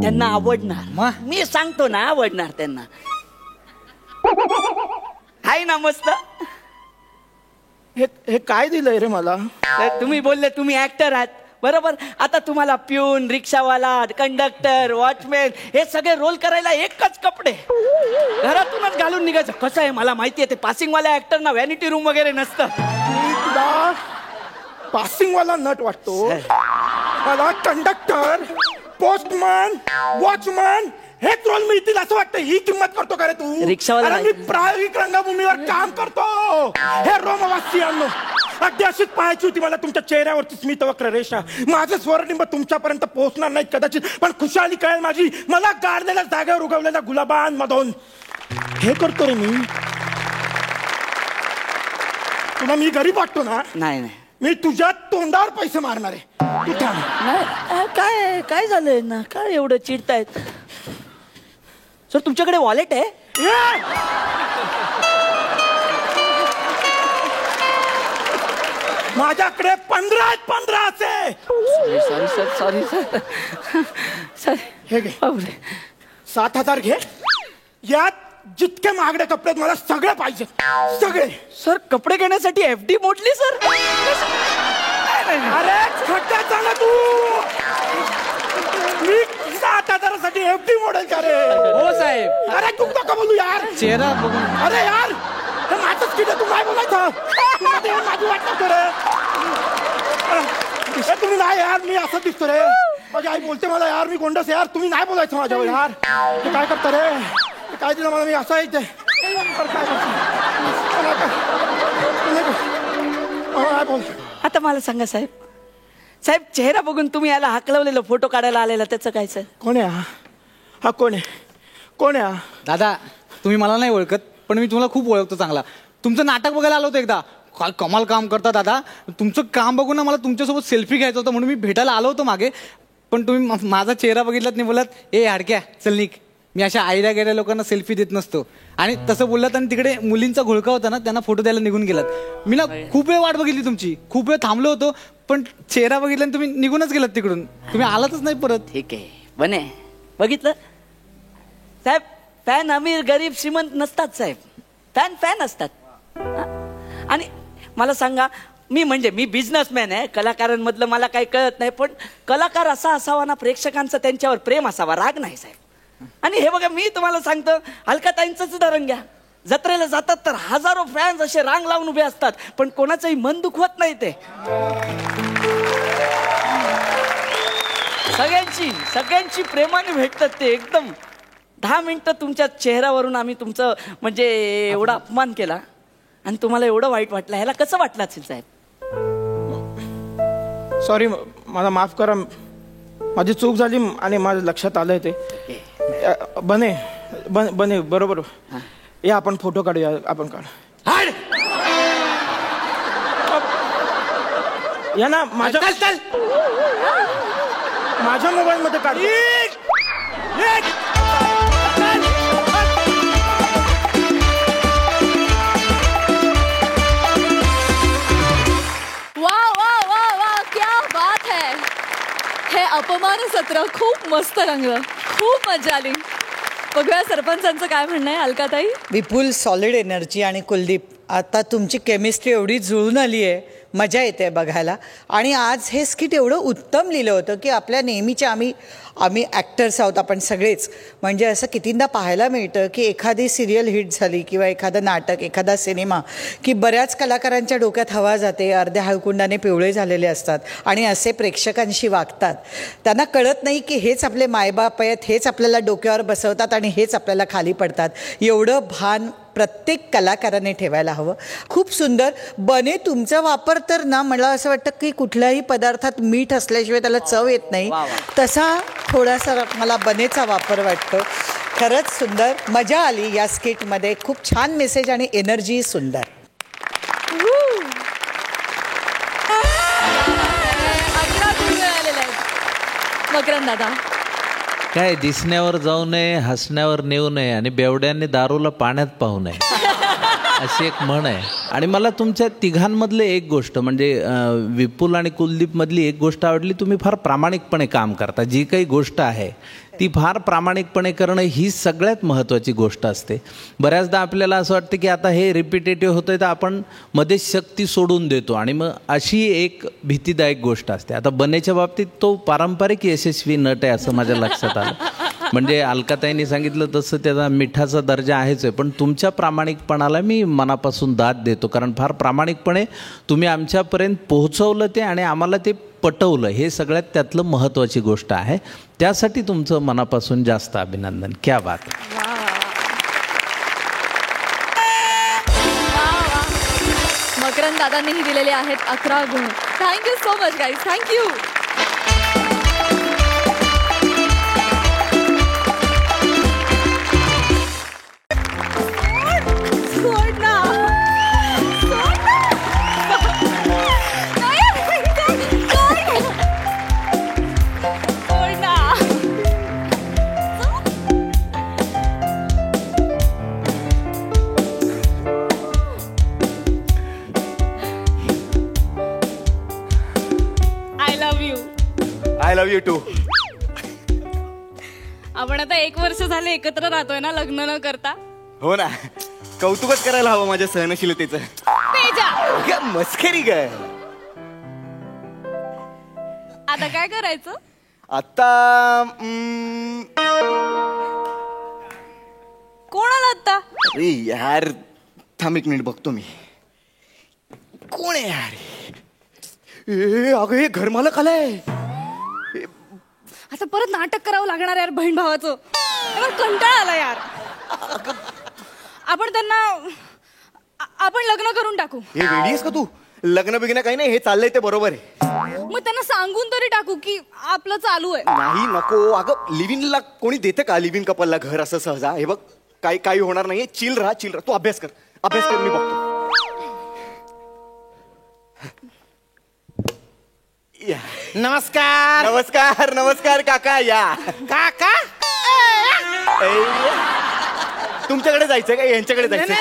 त्यांना आवडणार. मी सांगतो ना आवडणार त्यांना. हाय ना मस्त. हे काय दिलंय रे मला? तुम्ही बोलले तुम्ही ऍक्टर आहात बरोबर. आता तुम्हाला प्यून, रिक्षावाला, कंडक्टर, वॉचमॅन हे सगळे रोल करायला एकच कपडे घरातूनच घालून निघायचं. कसं आहे मला माहिती आहे ते पासिंगवाल्या ऍक्टर ना व्हॅनिटी रूम वगैरे नसतं. तुला पासिंगवाला नट वाटतो? मला कंडक्टर, पोस्टमन, वॉचमन हेच रोल मिळतील असं वाटतं. ही किंमत करतो का रे तू? रिक्षावाला मी प्रायोगिक रंगभूमीवर काम करतो. हे रोमवासियांनो अगदी अशीच पाहायची होती मला तुमच्या चेहऱ्यावरची स्मितवक्र रेषा. माझं स्वरनिंब तुमच्यापर्यंत पोहोचणार नाही कदाचित पण खुशाली कळेल माझी. मला गाडलेल्या जागेवर उगवलेल्या गुलाबांमधून. हे करतो रे मी. तुला मी गरीब वाटतो ना? नाही मी तुझ्या तोंडावर पैसे मारणार आहे. तू काय काय झालंय ना? काय एवढं चिडतायत सर? तुमच्याकडे वॉलेट आहे? माझ्याकडे 15 असे. Sorry sir. सर हे घे 7,000 घे. यात जितके महागडे कपडे आहेत मला सगळे पाहिजे. सगळे. सर कपडे घेण्यासाठी FD मोडली सर? अरे खड्ड्याचा ना तू. मी 7,000साठी FD मोडेल का रे? हो साहेब. अरे तू नका बोलू यार. चेहरा बघून. अरे यार हे माझंच किती. तू काय बोलायचं? माझी वाटत रे. तुम्ही नाही यार. मी असं दिसतो रे. माझी आई बोलते मला यार मी गोंडस यार. तुम्ही नाही बोलायचं माझ्यावर यार. तू काय करता रे? काय दिलं मला? मी असं आहे काय बोल. आता मला सांगा साहेब चेहरा बघून तुम्ही याला हाकलवलेलं फोटो काढायला आलेला त्याचं काय सर? कोण आहे हा? कोण आहे हा? दादा तुम्ही मला नाही ओळखत पण मी तुम्हाला खूप ओळखतो चांगला. तुमचं नाटक बघायला आलो होतो एकदा. काय कमाल काम करता दादा. तुमचं काम बघून ना मला तुमच्यासोबत सेल्फी घ्यायचं होतं म्हणून मी भेटायला आलो होतो मागे. पण तुम्ही माझा चेहरा बघितलात नाही. बोललात ए हाडक्या चल निक. मी अशा आयडिया गेल्या लोकांना सेल्फी देत नसतो. आणि तसं बोललात आणि तिकडे मुलींचा घोळका होता ना त्यांना फोटो द्यायला निघून गेलात. मी ना खूप वेळ वाट बघितली तुमची. खूप वेळ थांबलो होतो पण चेहरा बघितला आणि तुम्ही निघूनच गेलात तिकडून. तुम्ही आलातच नाही परत. ठीक आहे बने बघितलं साहेब. फॅन अमीर गरीब श्रीमंत नसतात साहेब. फॅन फॅन असतात. आणि मला सांगा, मी बिझनेसमॅन आहे, कलाकारांमधलं मला काही कळत नाही, पण कलाकार असा असावा ना, प्रेक्षकांचं त्यांच्यावर प्रेम असावा, राग नाही साहेब. आणि हे बघा, मी तुम्हाला सांगतो, अलकाताईंचंच उदाहरण घ्या. जत्रेला जातात तर हजारो फॅन्स असे रांग लावून उभे असतात, पण कोणाचंही मन दुखवत नाही ते. सगळ्यांची प्रेमाने भेटतात ते. एकदम 10 मिनिटं तुमच्या चेहऱ्यावरून आम्ही तुमचं म्हणजे एवढा अपमान केला आणि तुम्हाला एवढं वाईट वाटलं. ह्याला कसं वाटलं असेल साहेब? सॉरी, मला माफ करा, माझी चूक झाली आणि माझ्या लक्षात आलंय ते. बने बरोबर. या आपण फोटो काढूया. आपण काढ या ना. माझ्या मोबाईल मध्ये काढ. हे अपमान सत्र खूप मस्त रंगलं, खूप मजा आली. बघूया सरपंचांचं काय म्हणणं आहे. अलकाताई? विपुल सॉलिड एनर्जी आणि कुलदीप, आता तुमची केमिस्ट्री एवढी जुळून आली आहे, मजा येते बघायला. आणि आज हे स्किट एवढं उत्तम लिहिलं होतं की आपल्या नेहमीच्या आम्ही ॲक्टर्स आहोत आपण सगळेच, म्हणजे असं कितींदा पाहायला मिळतं की एखादी सिरियल हिट झाली किंवा एखादं नाटक, एखादा सिनेमा, की बऱ्याच कलाकारांच्या डोक्यात हवा जाते, अर्ध्या हळकुंडाने पिवळे झालेले असतात आणि असे प्रेक्षकांशी वागतात. त्यांना कळत नाही की हेच आपले मायबाप आहेत, हेच आपल्याला डोक्यावर बसवतात आणि हेच आपल्याला खाली पडतात. एवढं भान प्रत्येक कलाकाराने ठेवायला हवं. खूप सुंदर. बने, तुमचा वापर तर ना, मला असं वाटतं की कुठल्याही पदार्थात मीठ असल्याशिवाय त्याला चव येत नाही, तसा थोडासा मला बनेचा वापर वाटतो. खरंच सुंदर, मजा आली या स्किटमध्ये. खूप छान मेसेज आणि एनर्जी सुंदर. मकरंद दादा? काय, दिसण्यावर जाऊ नये, हसण्यावर नेऊ नये आणि बेवड्यांनी दारूला पाण्यात पाहू नये, अशी एक म्हण आहे. आणि मला तुमच्या तिघांमधले एक गोष्ट म्हणजे विपुल आणि कुलदीपमधली एक गोष्ट आवडली. तुम्ही फार प्रामाणिकपणे काम करता. जी काही गोष्ट आहे ती फार प्रामाणिकपणे करणं ही सगळ्यात महत्त्वाची गोष्ट असते. बऱ्याचदा आपल्याला असं वाटतं की आता हे रिपिटेटिव्ह होतं आहे तर आपण मध्येच शक्ती सोडून देतो आणि मग अशी एक भीतीदायक गोष्ट असते. आता बनेच्या बाबतीत तो पारंपरिक यशस्वी नट आहे असं माझ्या लक्षात आलं. म्हणजे अलकाताईंनी सांगितलं तसं त्याचा मिठाचा दर्जा आहेच आहे, पण तुमच्या प्रामाणिकपणाला मी मनापासून दाद देतो, कारण फार प्रामाणिकपणे तुम्ही आमच्यापर्यंत पोहोचवलं ते आणि आम्हाला ते पटवलं. हे सगळ्यात त्यातलं महत्त्वाची गोष्ट आहे. त्यासाठी तुमचं मनापासून जास्त अभिनंदन. क्या बात. मकरंद दादांनीही दिलेले आहेत 11 गुण. Thank you so much guys. Thank you. I love you too. आपण आता 1 वर्ष झाले एकत्र राहतोय ना, लग्न न करता. हो ना, कौतुकच करायला हवं माझ्या सहनशीलतेचं. मस्करी काय. आता काय करायचं? आता कोणाला आता? अरे यार, थांब 1 मिनिट बघतो मी. कोण आहे यार? अगं हे घरमालक आलाय. आता परत नाटक करावं लागणार यार बहीण भावाचं. कंटाळा आला यार. आपण लग्न करून टाकू. हे वेडी आहेस का तू? लग्न बिग्न काही नाही, हे चाललंय ते बरोबर आहे. मग त्यांना सांगून तरी टाकू की आपलं चालू आहे. नाही, नको. अगं लिव्हिंगला कोणी देतं का लिव्हिंग कपलला घर असं सहजा? हे बघ, काही होणार नाहीये. चिल राहा. तू अभ्यास कर, मी बघतो. नमस्कार. नमस्कार नमस्कार काका. या काका. तुमच्याकडे जायचं का यांच्याकडे जायचं?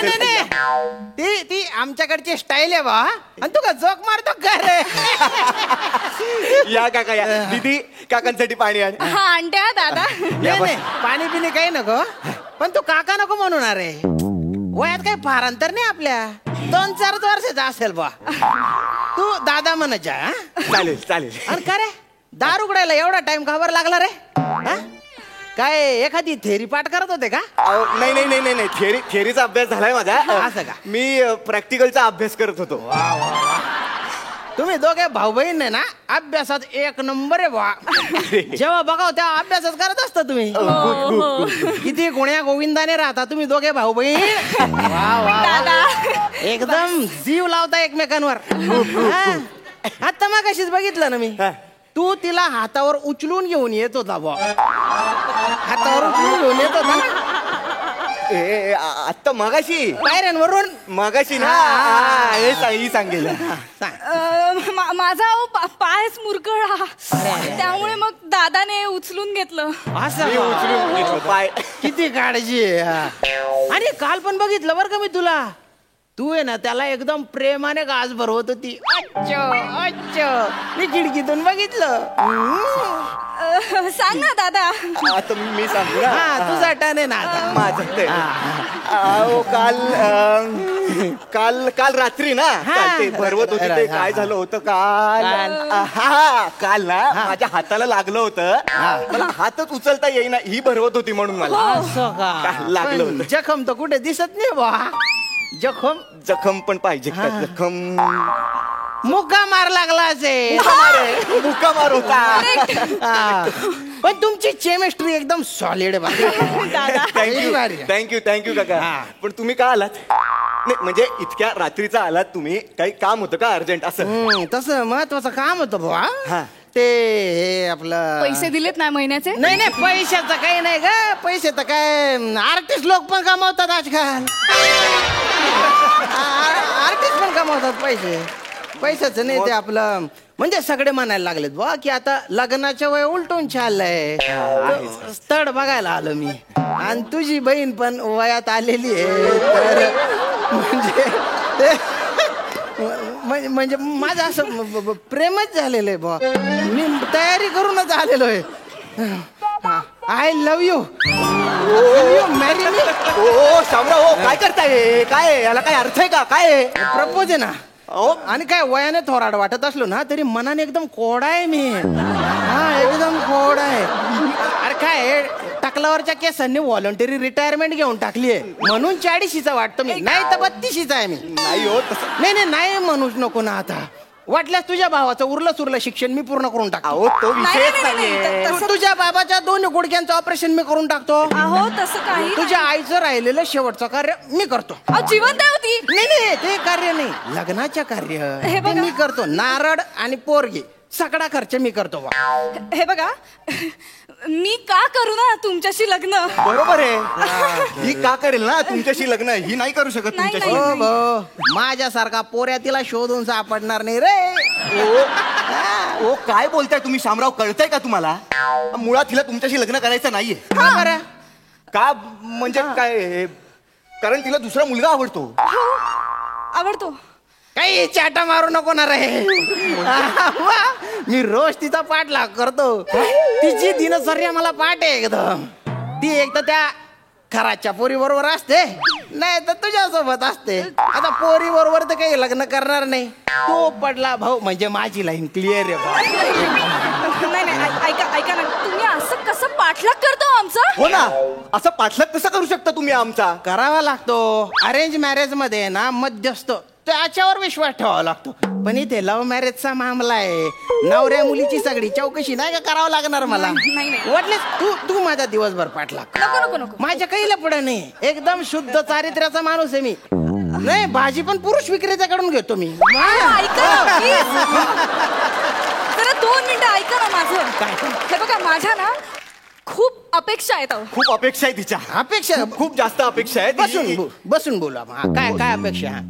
ती आमच्याकडची स्टाईल आहे बा. आणि तू का जोक मारतो का रे? या काका या. दीदी काकांसाठी पाणी आण. हा आणते दादा. नाही पाणी पिणे काही नको, पण तू काका नको म्हणून. अरे वयात काही फार अंतर नाही आपल्या 2-4 वर्षाचा असेल बा. तू दादा म्हणत जा. चालेल चालेल. आणि का रे दारू उघडायला एवढा टाइम का बरं लागला रे? हा? काय एखादी थेरी पाठ करत होते का? नाही नाही नाही नाही थेरीचा अभ्यास झालाय माझा. असं का? मी प्रॅक्टिकलचा अभ्यास करत होतो. तुम्ही दोघे भाऊ बहीण नाही ना अभ्यासात 1 नंबर आहे बा. जेव्हा बघाव तेव्हा अभ्यासच करत असता तुम्ही. किती गुण्या गोविंदाने राहता तुम्ही दोघे भाऊ बहीण. वा वा एकदम जीव लावता एकमेकांवर. आता मग कशीच बघितलं ना मी. तू तिला हातावर उचलून घेऊन येत होता बा. हातावर उचलून घेऊन येत होता ना. आता मगाशी पायऱ्यांवरून मगाशी ना. हे सांगेल. माझा पायच मुरगळा, त्यामुळे मग दादाने उचलून घेतलं. असं पाय. किती काळजी आहे. आणि काल पण बघितलं बरं का मी तुला. तू आहे ना त्याला एकदम प्रेमाने गाज भरवत होती. मी खिडकीतून बघितलं. सांग ना दादा. आता मी सांगू ना. तुझा टर्न आहे ना आता. माझं ते. काल रात्री ना ते भरवत होती. ते काय झालं होतं काल ना माझ्या हाताला लागलं होतं. मला हातच उचलता येईना. ही भरवत होती म्हणून मला असं का लागलं होतं. जखम तर कुठे दिसत नाही बा. जखम पण पाहिजे का? जखम मुक्का मार लागला असेल. मुक्का मार होता. पण तुमची केमिस्ट्री एकदम सॉलिड थँक्यू काका. पण तुम्ही का आलात? नाही म्हणजे इतक्या रात्रीचा आलात तुम्ही. काही काम होतं का अर्जंट? असं तसं महत्वाचं काम होतं बुवा. ते हे आपलं पैसे दिलेत ना महिन्याचे? नाही पैशाचं काही नाही ग. पैसे तर काय आर्टिस्ट लोक पण कमावतात आजकाल. आर्टिस्ट पण कमावतात पैशाचं नाही. ते आपलं म्हणजे सगळे म्हणायला लागलेत बुवा की आता लग्नाच्या वय उलटून चाललंय. स्थळ बघायला आलो मी. आणि तुझी बहीण पण वयात आलेली आहे. तर म्हणजे माझं असं प्रेमच झालेलं आहे बुवा. मी तयारी करूनच आलेलो आहे. I love you. Marry me. ओ शामराव काय करताय? काय याला काय अर्थ आहे का? काय प्रपोज आहे ना. आणि काय वयाने थोराड वाटत असलो ना तरी मनाने एकदम कोडा आहे मी. एकदम कोडा आहे. अरे काय टकलावरच्या केसांनी व्हॉलंटरी रिटायरमेंट घेऊन टाकली आहे म्हणून 40शीचा वाटतो मी. नाही तर 32शीचा आहे मी. नाही हो तसं. नाही म्हणूच नको ना. आता वाटल्यास तुझ्या भावाचं उरलं शिक्षण मी पूर्ण करून टाकतो. तो विषयच नाहीये. तुझ्या बाबाच्या 2 गुडघ्यांचं ऑपरेशन मी करून टाकतो. अहो तसं काही. तुझ्या आईचं राहिलेलं शेवटचं कार्य मी करतो. जिवंत होती. नाही ते कार्य नाही. लग्नाच्या कार्य ते मी करतो. नारळ आणि पोरगी सगळा खर्च मी करतो. हे बघा मी का करू ना तुमच्याशी लग्न? बरोबर आहे. ही का करेल ना तुमच्याशी लग्न? ही नाही करू शकत तुमच्याशी. माझ्यासारखा पोऱ्या तिला शोधून सापडणार नाही रे. ओ काय बोलताय तुम्ही शामराव? कळतंय का तुम्हाला? मुळात हिला तुमच्याशी लग्न करायचं नाहीये. का म्हणजे काय? कारण तिला दुसरा मुलगा आवडतो. आवडतो. काही चाटा मारू नको ना रे. मी रोज तिचा पाठलाग करतो. तिची दिनचर्या मला पाठ आहे एकदम. ती एक तर त्या खराच्या पोरी बरोबर असते नाही तर तुझ्या सोबत असते. आता पोरी बरोबर तर काही लग्न करणार नाही. तो पडला भाऊ म्हणजे माझी लाईन क्लिअर आहे. नाही ऐका ना. तुम्ही असं कसं पाठलाग करतो आमचा? हो ना. असं पाठलाग कसं करू शकता तुम्ही आमचा? करावा लागतो. अरेंज मॅरेज मध्ये ना मध्यस्थ त्याच्यावर विश्वास ठेवावा लागतो. पण इथे लव्ह मॅरेजचा मामला आहे. नवऱ्या मुलीची सगळी चौकशी नाही का करावं लागणार मला. वाटलेस तू माझा दिवसभर पाठलाग. नको माझ्या काही पुढे नाही. एकदम शुद्ध चारित्र्याचा माणूस आहे मी. नाही भाजी पण पुरुष विक्रेत्याकडून घेतो मी. ऐका जरा 2 मिनिटं ऐका ना माझं. हे बघा माझ्या ना खूप अपेक्षा आहेत. खूप अपेक्षा आहे तिच्या. अपेक्षा खूप जास्त अपेक्षा आहे. बसून बोला. काय अपेक्षा?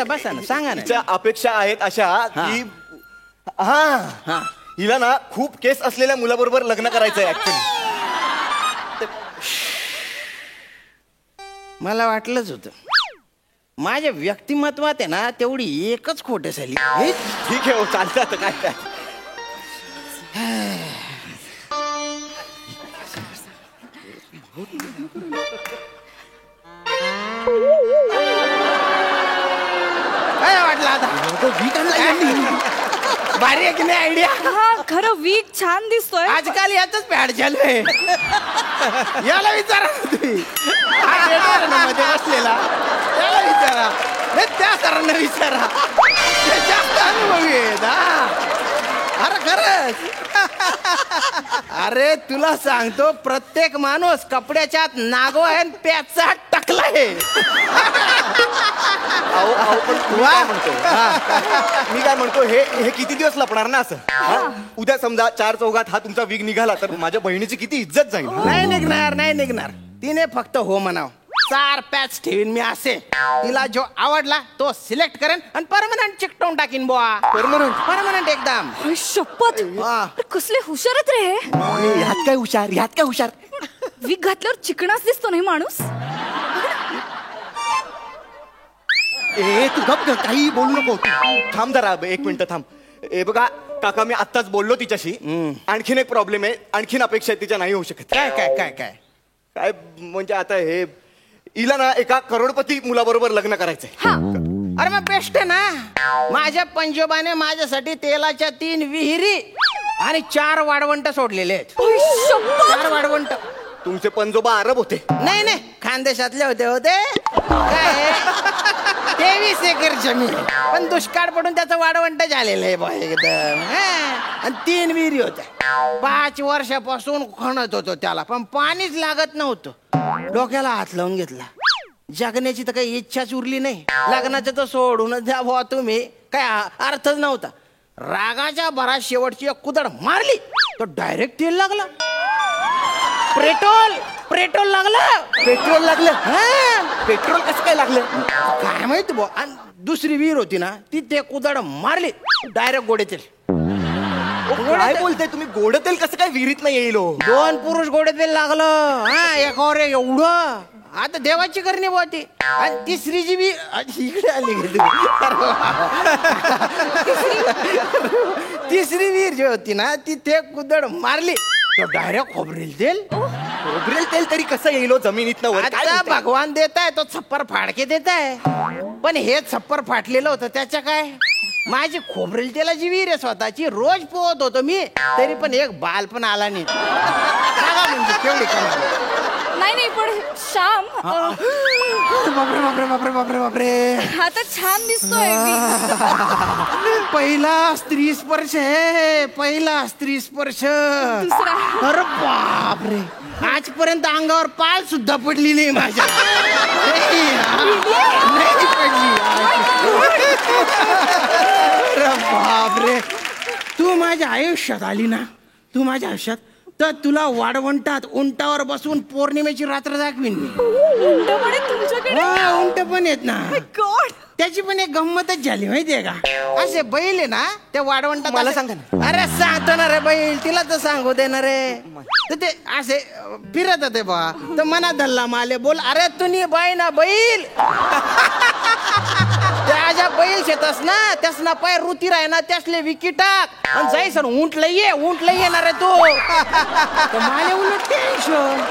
बसा ना सांगा ना. तिच्या अपेक्षा आहेत अशा की हिला ना खूप केस असलेल्या मुलाबरोबर लग्न करायचंय ऍक्च्युली. मला वाटलंच होतं. माझ्या व्यक्तिमत्वात आहे ना तेवढी एकच खोट झाली. ठीक आहे हो चालतं. काय भारी आहे की नाही आयडिया? हा खरं वीक छान दिसतोय. आजकाल याच पॅड झालंय. याला विचारा तुम्ही, हा theater ना मध्ये बसलेला त्याला विचारा, नाही त्या सरांना विचारा, ते जास्त अनुभवी आहेत. अरे खरंच. अरे तुला सांगतो, प्रत्येक माणूस कपड्याच्या आत नागो आहे आणि प्याचा टकला आहे. मी काय म्हणतो, हे किती दिवस लपणार ना असं? उद्या समजा 4 चौघात हा तुमचा विग निघाला तर माझ्या बहिणीची किती इज्जत जाईल. नाही निघणार, नाही निघणार. तिने फक्त हो म्हणाव. 4 पॅच ठेवीन मी असे. तिला जो आवडला तो सिलेक्ट करेन आणि परमनंट चिकटवून टाकीन बुवा. परमनंट एकदम. शपथ, कसले हुशार आहेत रे हे. ह्यात काय हुशार? वीक घातल्यावर चिकणाच दिसतो नाही माणूस. तू गप, काही बोलू नको. थांब जरा, 1 मिनिट थांब. हे बघा काका, मी आत्ताच बोललो तिच्याशी. आणखीन एक प्रॉब्लेम आहे, आणखीन अपेक्षा तिच्या नाही होऊ शकत. काय काय काय काय काय म्हणजे आता हे हिला ना एका करोडपती मुलाबरोबर लग्न करायचंय. अरे मग बेस्ट आहे ना. माझ्या पंजोबाने माझ्यासाठी तेलाच्या 3 विहिरी आणि 4 वाढवंट सोडलेले आहेत. 4 वाढवंट. तुमचे पंजोबा अरब होते? नाही, खानदेशातले होते. काय 23 एकर जमीन, पण दुष्काळ पडून त्याचं वाढवंट झालेलं आहे बा एकदम. आणि 3 विहिरी होत्या. 5 वर्षापासून खणत होतो त्याला, पण पाणीच लागत नव्हतं. डोक्याला हात लावून घेतला. जगण्याची तर काही इच्छाच उरली नाही. लग्नाचं तर सोडूनच द्या बुवा तुम्ही, काय अर्थच नव्हता. रागाच्या भरात शेवटची एक कुदळ मारली तो डायरेक्ट तेल लागला. पेट्रोल लागलं. पेट्रोल कसं काय लागलं काय माहिती बुवा. आणि दुसरी विहीर होती ना, ती ते कुदळ मारली डायरेक्ट गोडे तेल. काय बोलताय तुम्ही? गोड तेल कसं काय विहिरीत नाही येईल? 2 पुरुष गोडे तेल लागलं. एकावर एवढं. आता देवाची करणी बुवा ती. आणि तिसरी जी इकडे आली. तिसरी विहीर जी होती ना, ती ते कुदळ मारली तो डायरेक्ट खोबरेल तेल तरी कसं येईल जमिनीतनं वर? आता भगवान देताय, तो छप्पर फाडके देताय. पण हे छप्पर फाटलेलं होतं, त्याच्या काय. माझी खोबरेल तेलाची विहीर आहे स्वतःची, रोज पोहत होतो मी, तरी पण एक बाल पण आला नाही. म्हणजे केवढी कमाल. नाही पण श्याम, बापरे आता छान दिसतोय. पहिला स्त्री स्पर्श आहे, पहिला स्त्री स्पर्श. अरे बापरे, आजपर्यंत अंगावर पाल सुद्धा पडली नाही माझ्या. नाही पडली. अरे बापरे, तू माझ्या आयुष्यात आली ना, तू माझ्या आयुष्यात, तर तुला वाढवंटात उंटावर बसून पौर्णिमेची रात्र दाखवीन मी. उंट पण येत ना. त्याची पण एक गंमतच झाली माहितीये का. असे बैल आहे ना, त्या वाढवंटात. मला सांगा ना. अरे सांगतो ना रे बैल, तिला तर सांगू दे ना रे. तर ते असे फिरत होते बा, तर मना धल्ला माले बोल, अरे तुम्ही बाई ना बैल. त्या बैल शेतस ना, त्यास ना पाय रुती राय ना, त्यासले विकी टाक आणि जाई सर ऊंट लई येणार आहे तो. माले उलट टेन्शन.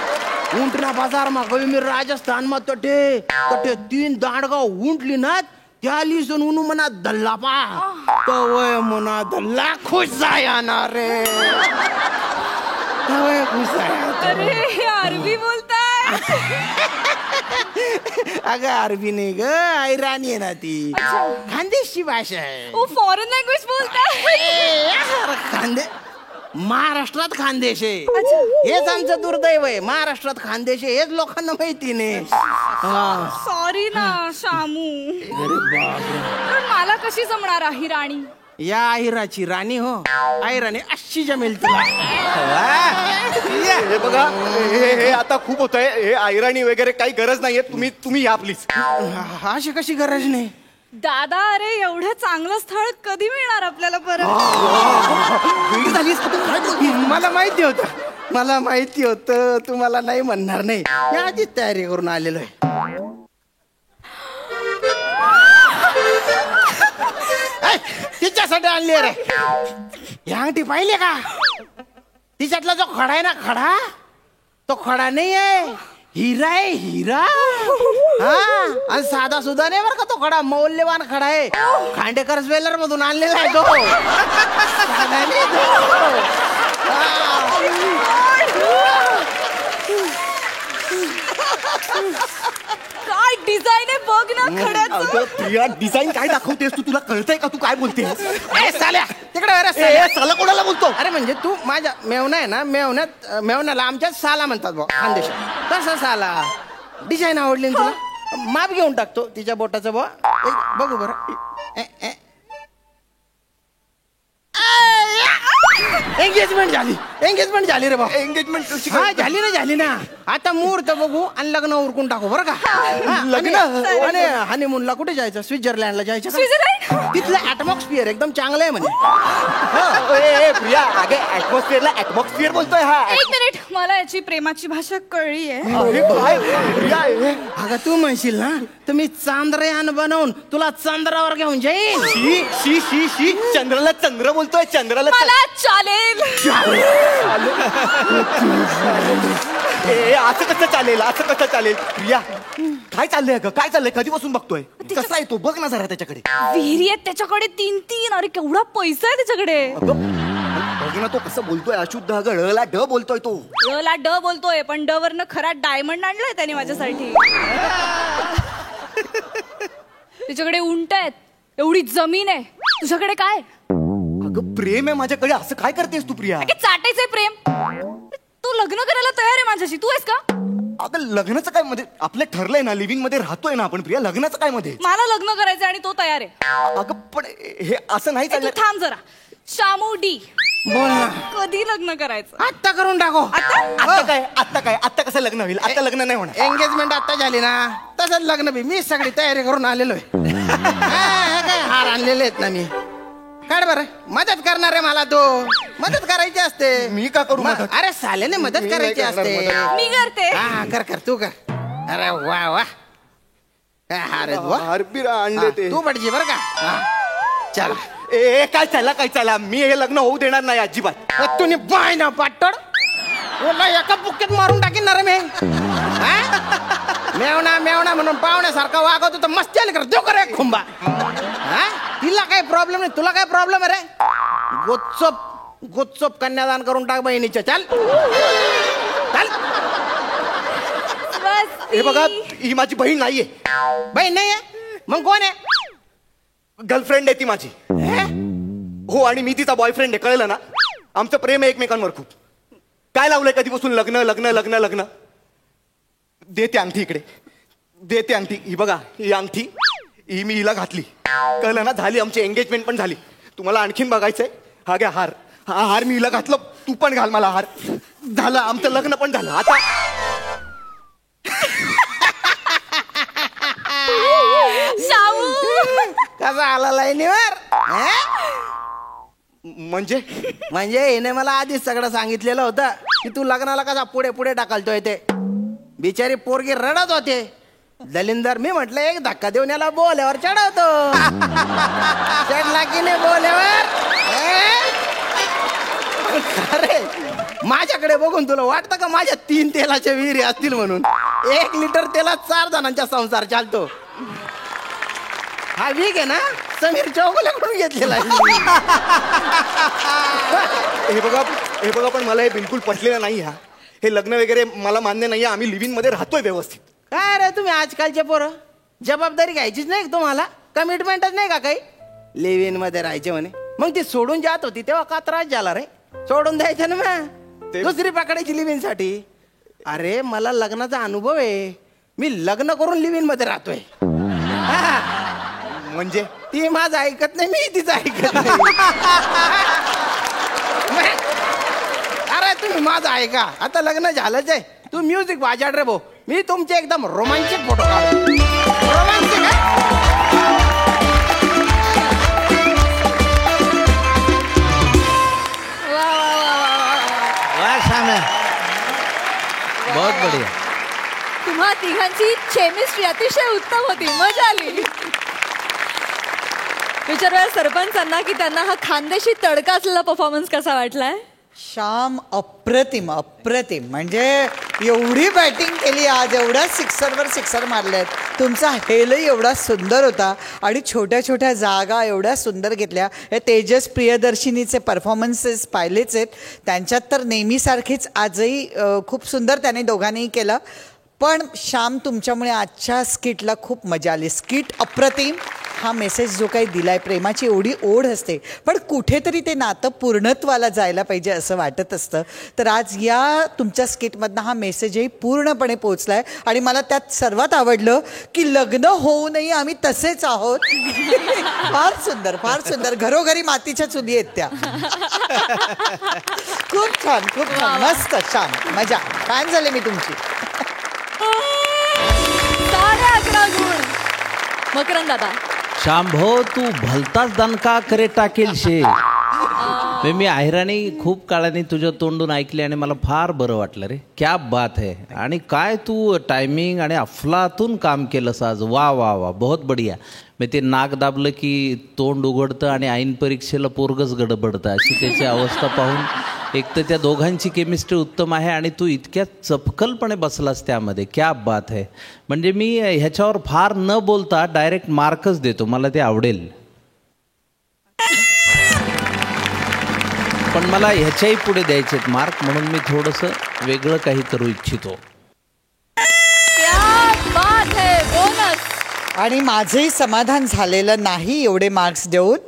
ऊंटना बाजार मा गई मी राजस्थान मा तटे 3 दांडगाव ऊंटली ना, त्या लिसून उनु मना धल्ला पा, तो वय मना धल्ला खुश जाया रे. खुश जाया. अरे अरबी बोलताय. अगं अरबी नाही ग, ऐराणी आहे ना ती. खानदेशी भाषा आहे. फॉरेन लँग्वेज बोलताय. खानदे महाराष्ट्रात खानदेश आहे. हेच आमचं दुर्दैव आहे. महाराष्ट्रात खानदेश आहे, हेच लोकांना माहिती नाही. सॉरी ना शामू, पण मला कशी जमणार आहे राणी. या आहिराची राणी हो, आहिराणी अशी जमेल तुला. हे बघा, हे आता खूप होत आहे. हे आयराणी वगैरे काही गरज नाहीये. तुम्ही या प्लीज. अशी कशी गरज नाही दादा. अरे एवढं चांगलं स्थळ कधी मिळणार आपल्याला परत. मला माहिती होतं तुम्हाला नाही म्हणणार नाही. या आधीच तयारी करून आलेलो आहे. तिच्यासाठी आणली रे. ह्या अंगठी पाहिले का? तिच्यातला जो खडा आहे ना, खडा, तो खडा नाही आहे, हिरा आहे. हिरा. हा आणि साधा सुद्धा नाही बरं का तो खडा, मौल्यवान खडा आहे. खांडेकर ज्वेलर मधून आणलेला आहे तो. साधा नाही तो. काय डिझाईन आहे बघ ना खड्याचं. प्रिया डिझाईन काय दाखवतेस तू? तुला कळतंय का तू काय बोलतेस? साल्या तिकडे साला कोणाला बोलतो? अरे म्हणजे तू माझ्या मेवना आहे ना, मेवण्याला आमच्या साला म्हणतात भाऊ खानदेश. तसा साला डिझाईन आवडली ना तुला, माप घेऊन टाकतो तिच्या बोटाचं भाऊ. बघू बरं. एंगेजमेंट झाली रे भाऊ. एंगेजमेंट हा झाली ना. आता मुहूर्त बघू आणि लग्न उरकून टाकू बरं का. लग्न? आणि हनीमूनला कुठे जायचं? स्वित्झर्लंडला जायचं. तिथलं ऍटमॉस्फिअर एकदम चांगलं आहे म्हणे. प्रिया अगे ऍटमॉस्फिअरला ऍटमॉस्फिअर बोलतोय हा. एक मिनिट, मला याची प्रेमाची भाषा कळलीये. अगं तू म्हणशील ना तर मी चांद्रयान बनवून तुला चंद्रावर घेऊन जाईन. शी चंद्राला चंद्र बोलतोय, चंद्राला मला चालेल. असं कसं चालेल प्रिया? काय चाललंय ग? काय चाललंय? कधीपासून बघतोय? कसा आहे तो? बघ ना जरा त्याच्याकडे. विहिरी आहेत त्याच्याकडे 3-3. अरे केवढा पैसा आहे त्याच्याकडे. बघ ना तो कसं बोलतोय. अशुद्ध अगं ळला ड बोलतोय तो. ला ड बोलतोय पण ड वरनं खरा डायमंड आणलाय त्याने माझ्यासाठी. त्याच्याकडे उंट आहेत, एवढी जमीन आहे. तुझ्याकडे काय? अगं प्रेम आहे माझ्याकडे. असं काय करतेस तू प्रिया? चाटायचंय प्रेम. तू लग्न करायला तयार आहे माझ्याशी, तू आहेस का? अगं लग्नाचं काय मध्ये? आपलं ठरलंय ना, लिव्हिंग मध्ये राहतोय ना आपण प्रिया. लग्नाचं काय मध्ये? मला लग्न करायचंय आणि तो तयार आहे. अगं पण हे असं नाही तू चाललं. थांब जरा. शामू डी बोल ना. कधी लग्न करायचं? आत्ता करून टाको. आता कसं लग्न होईल? आता लग्न नाही होणार. एंगेजमेंट आता झाली ना, तसंच लग्न बी मी सगळी तयारी करून आलेलो आहे. काय हार आणलेले आहेत ना मी. काढ बरं, मदत करणार आहे मला. तो मदत करायची असते. मी का करू मदत? अरे साल्याने मदत करायची असते. मी करते. हा कर तू कर. अरे वा काय हार हारबीर आणले ते. तू पडजी बरं का. चला. काय चाला मी हे लग्न होऊ देणार नाही अजिबात. तुम्ही बाय ना पाटड एका बुक्केत मारून टाकीन ना रे मी. मेवना म्हणून पाहुण्यासारखा वागवतो तर मस्ती आली कर. देऊ कर एक खुंबा. तिला काय प्रॉब्लेम नाही, तुला काय प्रॉब्लेम आहे रे? गोच्चप कन्यादान करून टाक बहिणीच्या. चल हे बघा, ही माझी बहीण नाहीये. बहीण नाहीये मग कोण आहे? गर्लफ्रेंड आहे ती माझी. हो, आणि मी तिचा बॉयफ्रेंड आहे. कळलं ना? आमचं प्रेम आहे एकमेकांवर खूप. काय लावलंय कधीपासून? लग्न. देते अंगठी इकडे. देते अंगठी. ही बघा, ही अंगठी ही मी हिला घातली. कळलं ना? झाली आमची एंगेजमेंट पण झाली. तुम्हाला आणखीन बघायचंय? हा घ्या हार. हा हार मी हिला घातलं. तू पण घाल मला हार. झालं आमचं लग्न पण झालं. आता कसा आला लाईनीवर? म्हणजे हिने मला आधीच सगळं सांगितलेलं होतं की तू लग्नाला कसा पुढे टाकालतोय ते. बिचारी पोरगी रडत होते. दलिंदर मी म्हटलं एक धक्का देऊन याला बोल्यावर चढवतो. चढला की नाही बोल्यावर? अरे माझ्याकडे बघून तुला वाटतं का माझ्या 3 तेलाच्या विहिरी असतील म्हणून? 1 लिटर तेलात 4 जणांचा संसार चालतो. हा वीक आहे ना, समीर चौगुल्याकडून घेतलेला आहे. हे बघा पण मला हे बिलकुल पटलेलं नाही. हे लग्न वगैरे मला मान्य नाहीये. आम्ही लिव्हिंग मध्ये राहतोय व्यवस्थित. काय रे तुम्ही आजकालचे पोरं, जबाबदारी घ्यायचीच नाही तुम्हाला? कमिटमेंटच नाही का काही? लिव्हिंग मध्ये राहायचे म्हणे. मग ती सोडून जात होती तेव्हा का त्रास झाला रे? सोडून द्यायचं ना मग, दुसरी पकडायची लिव्हिंग साठी. अरे मला लग्नाचा अनुभव आहे. मी लग्न करून लिव्हिंग मध्ये राहतोय. म्हणजे ती माझं ऐकत नाही, मी तिचं ऐकत नाही. अरे तुम्ही माझं ऐका. आता लग्न झालंच आहे. तू म्युझिक वाजाड रे भाऊ. मी तुमचे एकदम रोमांटिक फोटो काढतो. रोमांटिक बहुत बढिया. तुम्हा तिघांची केमिस्ट्री अतिशय उत्तम होती. मजा आली. विचारूया सरपंचांना की त्यांना हा खानदेशी तडका असलेला परफॉर्मन्स कसा वाटलाय. श्याम अप्रतिम अप्रतिम. म्हणजे एवढी बॅटिंग केली आज, एवढ्या सिक्सरवर सिक्सर मारल्यात. तुमचा हेलही एवढा सुंदर होता आणि छोट्या छोट्या जागा एवढ्या सुंदर घेतल्या. हे तेजस प्रियदर्शिनीचे परफॉर्मन्सेस पाहिलेच आहेत, त्यांच्यात तर नेहमीसारखीच आजही खूप सुंदर त्याने दोघांनीही केलं. पण श्याम, तुमच्यामुळे आजच्या स्किटला खूप मजा आली. स्किट अप्रतिम. हा मेसेज जो काही दिलाय, प्रेमाची एवढी ओढ असते पण कुठेतरी ते नातं पूर्णत्वाला जायला पाहिजे असं वाटत असतं. तर आज या तुमच्या स्किटमधनं हा मेसेजही पूर्णपणे पोचलाय. आणि मला त्यात सर्वात आवडलं की लग्न होऊनही आम्ही तसेच आहोत. फार सुंदर, फार सुंदर. घरोघरी मातीच्या चुली आहेत त्या. खूप छान, खूप छान, मस्त, छान, मजा. फॅन झाले मी तुमची. 11 गुण. मकरंद दादा. शांभो, तू भलताच दणका करे टाकेल शे. मी हैराणी खूप काळाने तुझ्या तोंडून ऐकली आणि मला फार बरं वाटलं रे. क्या बात है. आणि काय तू टायमिंग आणि अफलातून काम केलंस आज. वा वा वा, बहुत बढिया. मी ते नाक दाबलं की तोंड उघडतं आणि ऐन परीक्षेला पोरगच गडबडतं, अशी त्याची अवस्था पाहून एक तर त्या दोघांची केमिस्ट्री उत्तम आहे आणि तू इतक्या चपकलपणे बसलास त्यामध्ये. क्या बात है. म्हणजे मी ह्याच्यावर फार न बोलता डायरेक्ट मार्कच देतो, मला ते आवडेल. पण मला ह्याच्याही पुढे द्यायचे मार्क, म्हणून मी थोडंसं वेगळं काही करू इच्छितो. आणि माझंही समाधान झालेलं नाही एवढे मार्क्स देऊन,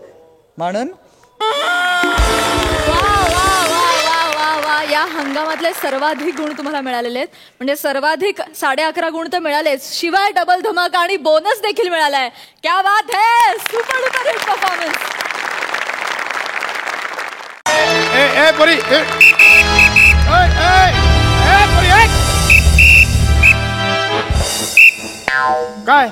म्हणून या हंगामातले सर्वाधिक गुण तुम्हाला मिळालेले आहेत. म्हणजे सर्वाधिक 11.5 गुण तर मिळालेच, शिवाय डबल धमाका आणि बोनस देखील मिळालाय. क्या बात है. Super duper hit performance. काय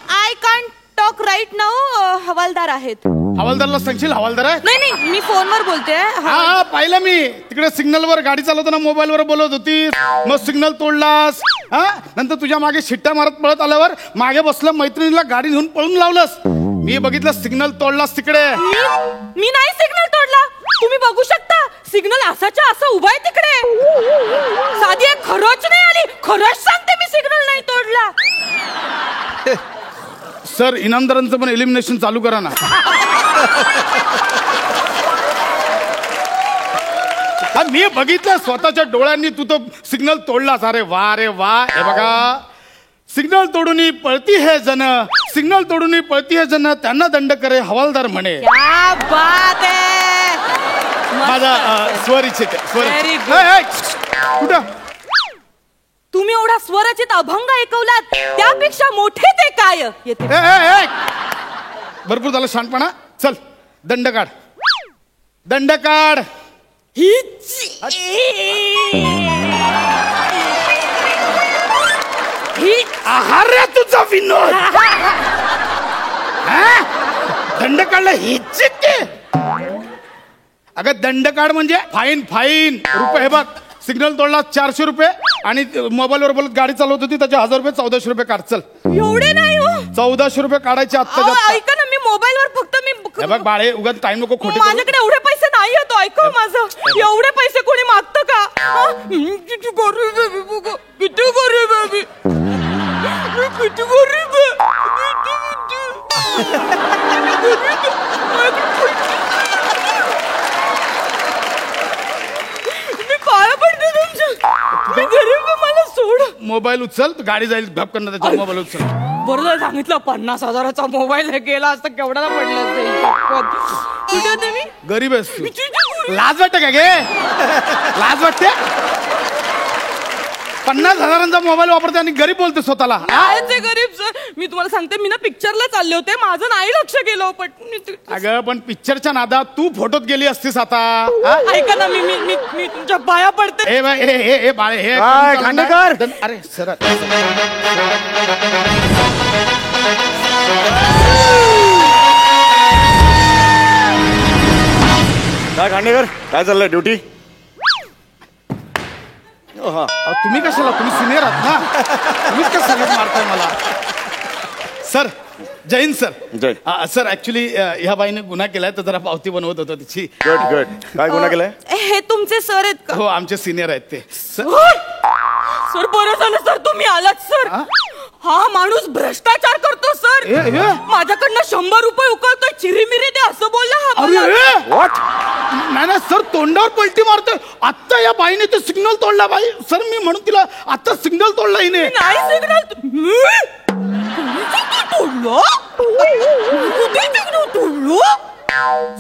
I can't talk right now. हवालदार आहेत. हवालदारला सांगशील हवालदार आहे? नाही, मी फोनवर बोलते. हा, पाहिलं मी तिकडे सिग्नलवर गाडी चालवताना मोबाईलवर बोलत होती, मग सिग्नल तोडलास. हा, नंतर तुझ्या मागे शिट्ट्या मारत पळत आल्यावर मागे बसलं मैत्रिणीला गाडी घेऊन पळून लावलंस. मी बघितलं सिग्नल तोडलास तिकडे. मी नाही सिग्नल तोडला. तुम्ही बघू शकता, सिग्नल असाच्या असं उभा आहे तिकडे. साधी एक खरंच नाही आली. खरंच सांगते, मी सिग्नल नाही तोडला. सर, इनामदारांचं पण एलिमिनेशन चालू करा ना. मी बघितलं स्वतःच्या डोळ्यांनी, तू तो सिग्नल तोडलास. अरे वा, रे वा. हे बघा, सिग्नल तोडून पळती है जन, सिग्नल तोडून पळती है जन, त्यांना दंड करे हवालदार म्हणे. क्या बात है. माझा स्वरिचित कुठं तुम्ही एवढा स्वरचित अभंग ऐकवलात, त्यापेक्षा मोठे ते काय येते. भरपूर झालं शहाणपणा. चल, दंड काढ, दंड काढ. आहार रे तुझा विनोद. दंड काढला हीच. अगं, दंड काढ म्हणजे फाईन. फाईन रुपये. हे बघ, सिग्नल तोडला 400 रुपये आणि मोबाईलवर बोलत गाडी चालवत होती, त्याचे 1000 रुपये. 1400 रुपये काढ. चल. एवढे नाही हो. 1400 रुपये काढायचे आत्ता. ऐका ना, मी मोबाईलवर फक्त बघ बाळे, उगाच टाइम नको खोटे. माझ्याकडे एवढे पैसे नाही होतो. ऐका माझं, एवढे पैसे कोणी मागतं का? किती गरीब आहे बघ, किती गरीब आहे मी, किती गरीब मी पाया पडते तुमच्या. मी गरीब, मला सोड. मोबाईल उचल, गाडी जाईल घाप करणार. त्याच्या मोबाईल उचल. बरोबर सांगितलं. 50,000चा मोबाईल गेला असता केवढ्याला पडलं असतं. कुठे तुम्ही गरीब आहेस तू. लाज वाटते का गे? लाज वाटते? 50,000चा मोबाईल वापरते आणि गरीब बोलते स्वतःला. ते गरीब सर. मी तुम्हाला सांगते, मी ना पिक्चरला चालले होते, माझं नाही लक्ष गेलं. पण अगं, पण पिक्चरच्या नादात तू फोटोत गेली असतीस आता. ऐका ना, मी तुमच्या पाया पडते. हे बाळे, हे खांडेकर. अरे सर, काय खांडेकर, काय चाललंय ड्युटी? तुम्ही कशाला? तुम्ही सिनियर आहात ना, तुम्हीच कसं मारताय मला. Sir, Jain sir. जय. सर ऍक्च्युली ह्या बाईने गुन्हा केलाय तर जरा पावती बनवत होतो तिची. Good good. काय गुन्हा केलाय? हे तुमचे सर आहेत का? हो आमचे सिनियर आहेत ते. सर बरं झालं सर तुम्ही आलात सर. हा माणूस भ्रष्टाचार करतो सर. माझ्याकडनं 100 रुपये उकळतोय चिरीमिरी ते असं बोलला हा मला. व्हॉट? नाही सर तोंडावर पलटी मारतोय. आत्ता या बाईने ते सिग्नल तोडला बाई. सर मी म्हणून तिला आता सिग्नल तोडला हिने. नाही सिग्नल तोडलो.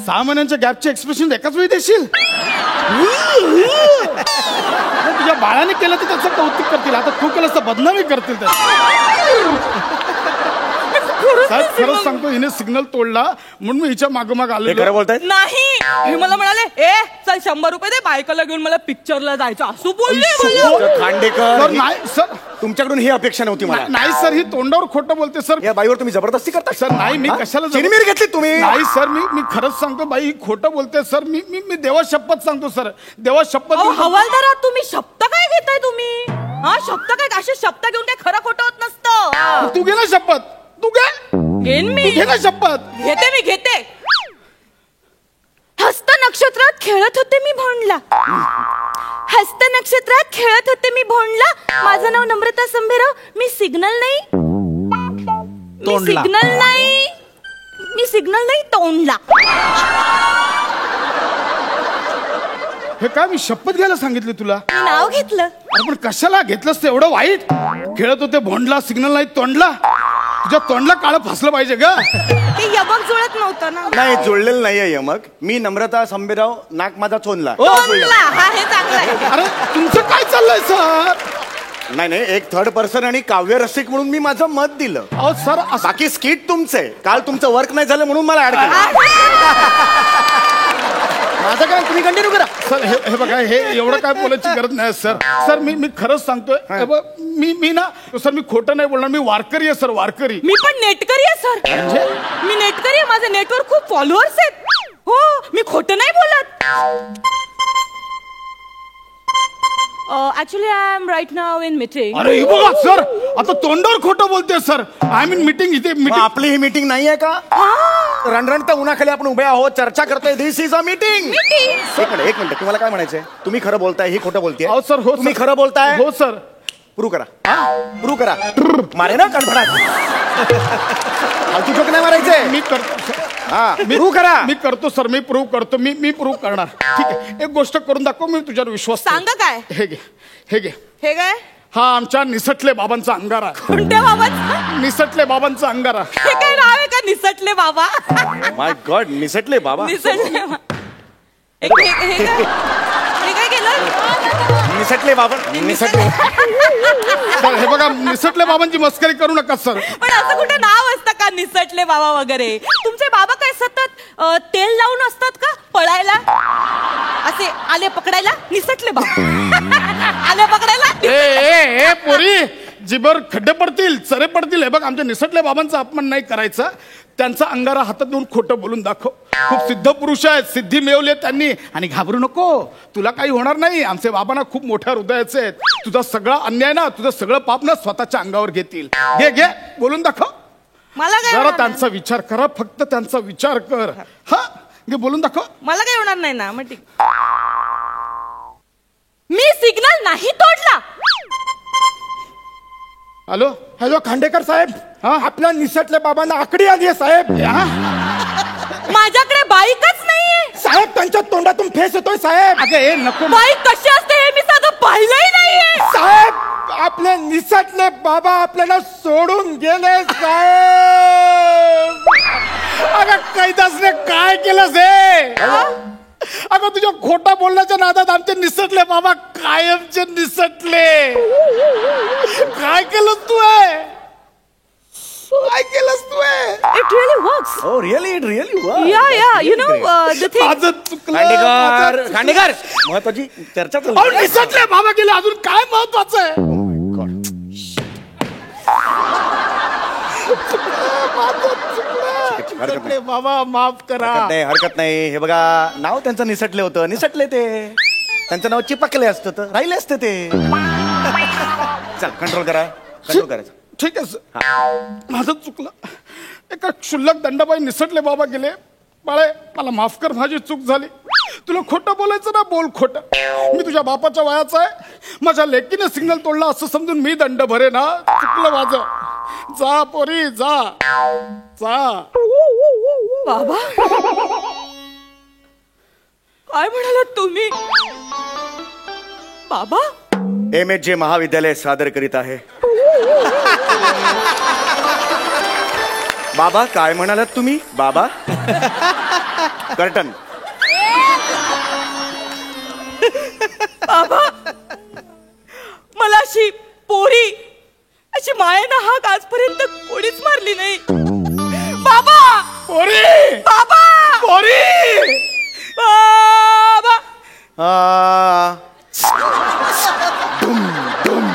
6 महिन्यांच्या गॅपचे एक्सप्रेशन एकाच वेळी देशील? तुझ्या बाळाने केलं तर त्याचं कौतुक करतील. आता तू केलं तर बदनामी करतील. साहेब खरंच सांगतो हिने सिग्नल तोडला म्हणून मी हिच्या मागोमाग आलो. खरं बोलताय? नाही हे मला म्हणाले ए चल 100 रुपये दे बायकोला घेऊन मला पिक्चरला जायचं असं बोलले. खांडेकर नाही सर तुमच्याकडून ही अपेक्षा नव्हती मला. नाही सर ही तोंडावर खोटं बोलते सर. या बाईवर तुम्ही जबरदस्ती करता सर. नाही मी कशाला चिरीमिरी घेतली तुम्ही? नाही सर मी खरंच सांगतो बाई ही खोटं बोलते सर. मी देवा शपथ सांगतो सर. देवा शपथ. हवालदारा तुम्ही शब्द काय घेताय तुम्ही? हा शब्द काय असे शब्द घेऊन काय खरं खोटं होत नसतं. तू घे ना शपथ. तू घे. घेन मी. घे ना शपथ. घेते मी घेते. हस्त नक्षत्रात खेळत होते मी भोंडला. हस्त नक्षत्रात खेळत होते मी भोंडला. माझं नाव नम्रता संभेराव. मी सिग्नल नाही तोंडला. हे काय मी शपथ घ्यायला सांगितली तुला? नाव घेतलं. अरे पण कशाला घेतलंस ते एवढं वाईट? खेळत होते भोंडला सिग्नल नाही तोंडला. तुझ्या तोंडला काळं फासलं पाहिजे ग. ते यमक जुळत नव्हतं ना. नाही जुळलेलं नाहीये यमक. मी नम्रता संभेराव नाक माझा चोनला. हा हे चांगलं आहे. अरे तुमचं काय चाललंय सर? नाही एक थर्ड पर्सन आणि काव्य रसिक म्हणून मी माझं मत दिलं. अहो सर बाकी स्किट तुमचे. काल तुमचं वर्क नाही झालं म्हणून मला ऍड केलं. माझं काय तुम्ही कंटिन्यू करा. सर हे बघा हे एवढं काय बोलायची गरज नाही सर. सर मी खरंच सांगतोय. मी ना सर मी खोटं नाही बोलणार. मी वारकरी आहे सर. वारकरी. मी पण नेटकरी आहे सर. मी नेटकरी आहे. माझे नेटवर खूप फॉलोअर्स आहेत. हो मी खोटं नाही बोलत. Actually I am right now in meeting. अरे बघा सर आता तोंडावर खोटं बोलते सर. आय मीन मीटिंग इथे मीटिंग. आपली ही मीटिंग नाही आहे का? रणरणता उन्हाखाली आपण उभे आहोत चर्चा करतोय. दिस इज अ मीटिंग. एक मिनिट तुम्हाला काय म्हणायचंय? तुम्ही खरं बोलताय ही खोटं बोलतेय? हो सर. हो तुम्ही खरं बोलताय? हो सर. प्रूव्ह करा. मारे ना कणफडात. फालतू जोक नाही मारायचे. मी करतो. प्रूव्ह करा. मी करतो सर. मी प्रूव्ह करतो. मी प्रूव्ह करणार. ठीक आहे एक गोष्ट करून दाखव. मी तुझ्यावर विश्वास. सांगा काय? हे घे. हे काय? हा आमच्या निसटले बाबांचा अंगारा. कोणत्या बाबांचा? निसटले बाबांचा अंगारा. हे काय नाव आहे का निसटले बाबा? माय गॉड निसटले बाबा. निसटले हे काय केलं? निसटले बाबा. निसटले. सर हे बघा निसटले बाबांची मस्करी करू नका सर. पण असं कुठे नाव असतं का निसटले बाबा वगैरे? तुमचे बाबा काय सतत तेल लावून असतात का पळायला? असे आले पकडायला निसटले बाबा. आले पकडायला. ए पोरी जिबर खड्डे पडतील चरे पडतील. हे बघ आमच्या निसटले बाबांचा अपमान नाही करायचा. त्यांचा अंगारा हातात देऊन खोटं बोलून दाखव. खूप सिद्ध पुरुष आहेत. सिद्धी मिळवली त्यांनी. आणि घाबरू नको. तुला काही होणार नाही. आमचे बाबा ना खूप मोठ्या हृदयाचे आहेत. तुझा सगळा अन्याय ना तुझं सगळं पाप ना स्वतःच्या अंगावर घेतील. घे बोलून दाखव. मला काय जरा त्यांचा विचार करा. फक्त त्यांचा विचार कर. हा घे बोलून दाखव. मला काही होणार नाही ना. मग ठीक. मी सिग्नल नाही तोडला. हॅलो खांडेकर साहेब. आपल्या निसटल्या बाबांना आकडी आली आहे साहेब. माझ्याकडे बाईकच नाहीये साहेब. त्यांच्या तोंडातून फेस येतोय साहेब. अगं नको. बाईक कशी असते हे मी साधं पाहिलंही नाहीये साहेब. आपले निसटले बाबा आपल्याला सोडून गेले साहेब. अगं कैदासने काय केलं हे? अगं तुझ्या खोटा बोलण्याच्या नादात आमचे निसटले बाबा कायमचे निसटले. काय केलंस तू? काय केलंस तू? It really works. Oh really? It really works. Yeah. You know the thing. माझं चुकलं. खांडेकर महत्वाची चर्चा चालू. निसटले बाबा गेले. अजून काय महत्वाचं आहे? निसटले बाबा माफ करा. हरकत नाही. हे बघा नाव त्यांचं निसटले होतं. निसटले ते. त्यांचं नाव चिपकले असतं तर राहिले असते ते. चल कंट्रोल करायचं. ठीक आहे माझं चुकलं. एका क्षुल्लक दंडाबाई निसटले बाबा गेले. बाळे मला माफ कर, माझी चूक झाली. तुला खोटं बोलायचं ना, बोल खोटं. मी तुझ्या बापाच्या वयाचा आहे. माझ्या लेकीने सिग्नल तोडला असं समजून मी दंड भरे ना. चुकलं माझं. जा पोरी जा जा. बाबा काय म्हणालात तुम्ही? बाबा MHJ महाविद्यालय सादर करीत आहे. बाबा काय म्हणालात तुम्ही? बाबा कर्टन. बाबा मला अशी पोरी अशी मायेनं हाक आजपर्यंत कोणीच मारली नाही. बाबा पोरी बाबा पोरी बाबा बाबा दुम दुम.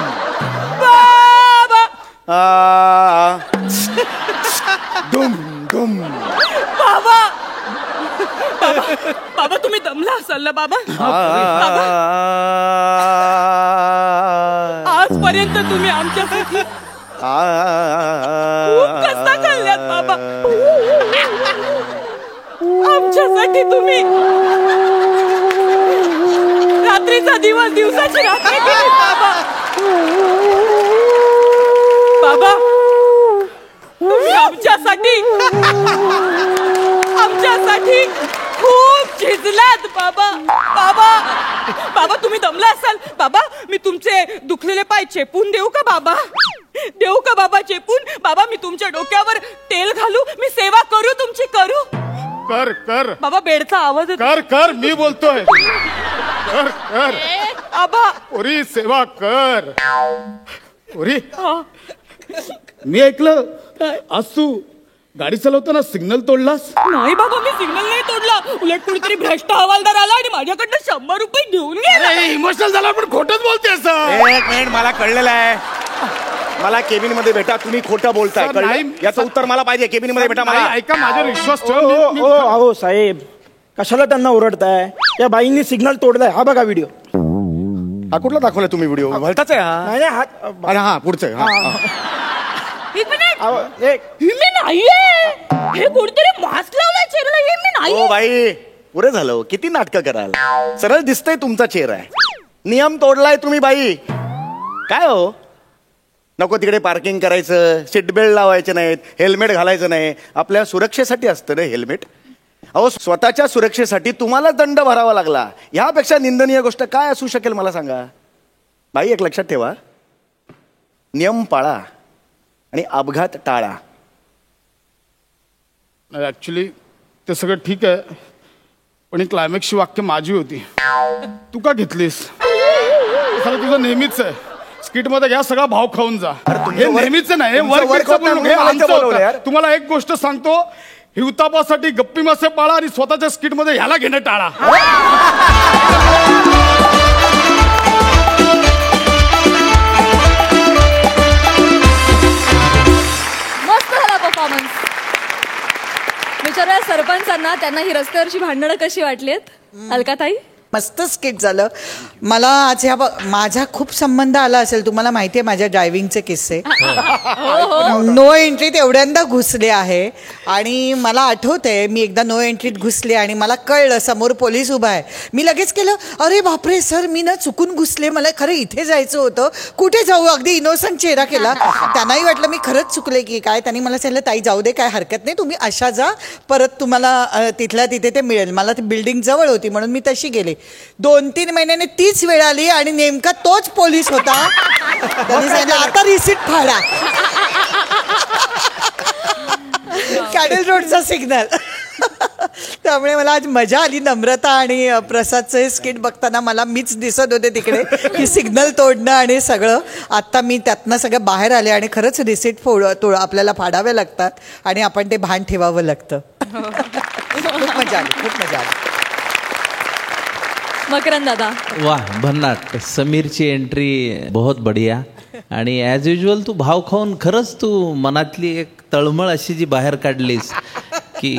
बाबा बाबा तुम्ही दमला असाल ना बाबा. बाबा आजपर्यंत तुम्ही आमच्यासाठी खूप कष्ट खाल्ल्यात बाबा. आमच्यासाठी तुम्ही रात्रीचा दिवस दिवसाची रात्र केली बाबा. बाबा तुम्ही आमच्यासाठी खूप झिजलात बाबा. बाबा बाबा तुम्ही दमला असाल बाबा. मी तुमचे दुखलेले पाय चेपून देऊ का बाबा? देऊ का बाबा चेपून? बाबा मी तुमच्या डोक्यावर तेल घालू? मी सेवा करू तुमची? करू? कर कर बाबा बेडचा आवाज येतो. कर कर मी बोलतोय. कर कर बाबा पोरी सेवा कर. पोरी मी ऐकलं आज तू गाडी चालवताना सिग्नल तोडलास. नाही बाबा मी सिग्नल नाही तोडला. उलट कुणीतरी भ्रष्ट हवालदार आला आणि माझ्याकडनं 100 रुपये घेऊन गेला. इमोशनल झाला पण खोटच बोलतेस. एक मिनिट, मला कळलेलं आहे. मला केबिन मध्ये भेटा. तुम्ही खोटं बोलताय. सर, कळलं? नाही. याचं उत्तर मला पाहिजे. केबिन मध्ये भेटा मला. ऐका माझ्यावर विश्वास ठेव. अहो साहेब, कशाला त्यांना ओरडताय? त्या बाईंनी सिग्नल तोडलाय. हा बघा व्हिडिओ. हा कुठला दाखवला तुम्ही व्हिडिओ? भलताच आहे हा. नाही नाही, अरे हा पुढचं. एक मिनिट एक मी नाहीये. हे कोणतरी मास्क लावलाय चेहऱ्याला. हे मी ओ नाहीये. बाई पुरे झालं. किती नाटकं कराल. सरळ दिसतंय तुमचा चेहरा आहे. नियम तोडलाय तुम्ही बाई. काय हो, नको तिकडे पार्किंग करायचं, सीट बेल्ट लावायचे नाहीत, हेल्मेट घालायचं नाही. आपल्या सुरक्षेसाठी असतं रे हेल्मेट. अहो स्वतःच्या सुरक्षेसाठी तुम्हाला दंड भरावा लागला. ह्यापेक्षा निंदनीय गोष्ट काय असू शकेल मला सांगा? बाई एक लक्षात ठेवा, नियम पाळा आणि अपघात टाळा. ऍक्च्युली ते सगळं ठीक आहे, पण ही क्लायमॅक्सची वाक्य माझी होती. तू का घेतलीस? खरं तुझं नेहमीच आहे. स्किट मध्ये घ्या, सगळा भाव खाऊन जा. हे नेहमीच नाही. तुम्हाला एक गोष्ट सांगतो, हिवतापासाठी गप्पी मासे पाळा आणि स्वतःच्या स्किट मध्ये ह्याला घेणं टाळा. मस्त झाला परफॉर्मन्स. विचारूया सरपंचांना, त्यांना ही रस्त्यावरची भांडणं कशी वाटलीत? अलकाताई? मस्त स्किट झालं. मला आज माझा खूप संबंध आला असेल. तुम्हाला माहिती आहे माझ्या ड्रायव्हिंगचे किस्से. नो एंट्रीत एवढ्यांदा घुसले आहे आणि मला आठवतंय मी एकदा नो एंट्रीत घुसले आणि मला कळलं समोर पोलीस उभा आहे. मी लगेच केलं, अरे बापरे सर मी ना चुकून घुसले, मला खरं इथे जायचं होतं, कुठे जाऊ? अगदी इनोसंट चेहरा केला. त्यांनाही वाटलं मी खरंच चुकले की काय. त्यांनी मला सांगितलं, ताई जाऊ दे, काय हरकत नाही, तुम्ही अशा जा, परत तुम्हाला तिथल्या तिथे ते मिळेल. मला ती बिल्डिंग जवळ होती म्हणून मी तशी गेले. 2-3 महिन्याने तीच वेळ आली आणि नेमका तोच पोलीस होता. त्यांनी सांगितलं, आता रिसीट फाडा. कॅडेल रोडचा सिग्नल. त्यामुळे मला आज मजा आली. नम्रता आणि प्रसादचं हे स्किट बघताना मला मीच दिसत होते तिकडे की सिग्नल तोडणं आणि सगळं. आता मी त्यातनं सगळं बाहेर आले आणि खरंच रिसीट आपल्याला फाडावे लागतात आणि आपण ते भान ठेवावं लागतं. खूप मजा आली, खूप मजा आली. मकरंद दादा? वाह भन्नाट. समीरची एंट्री बहुत बढिया आणि ॲज युजल तू भाव खाऊन खरंच तू मनातली एक तळमळ अशी जी बाहेर काढलीस की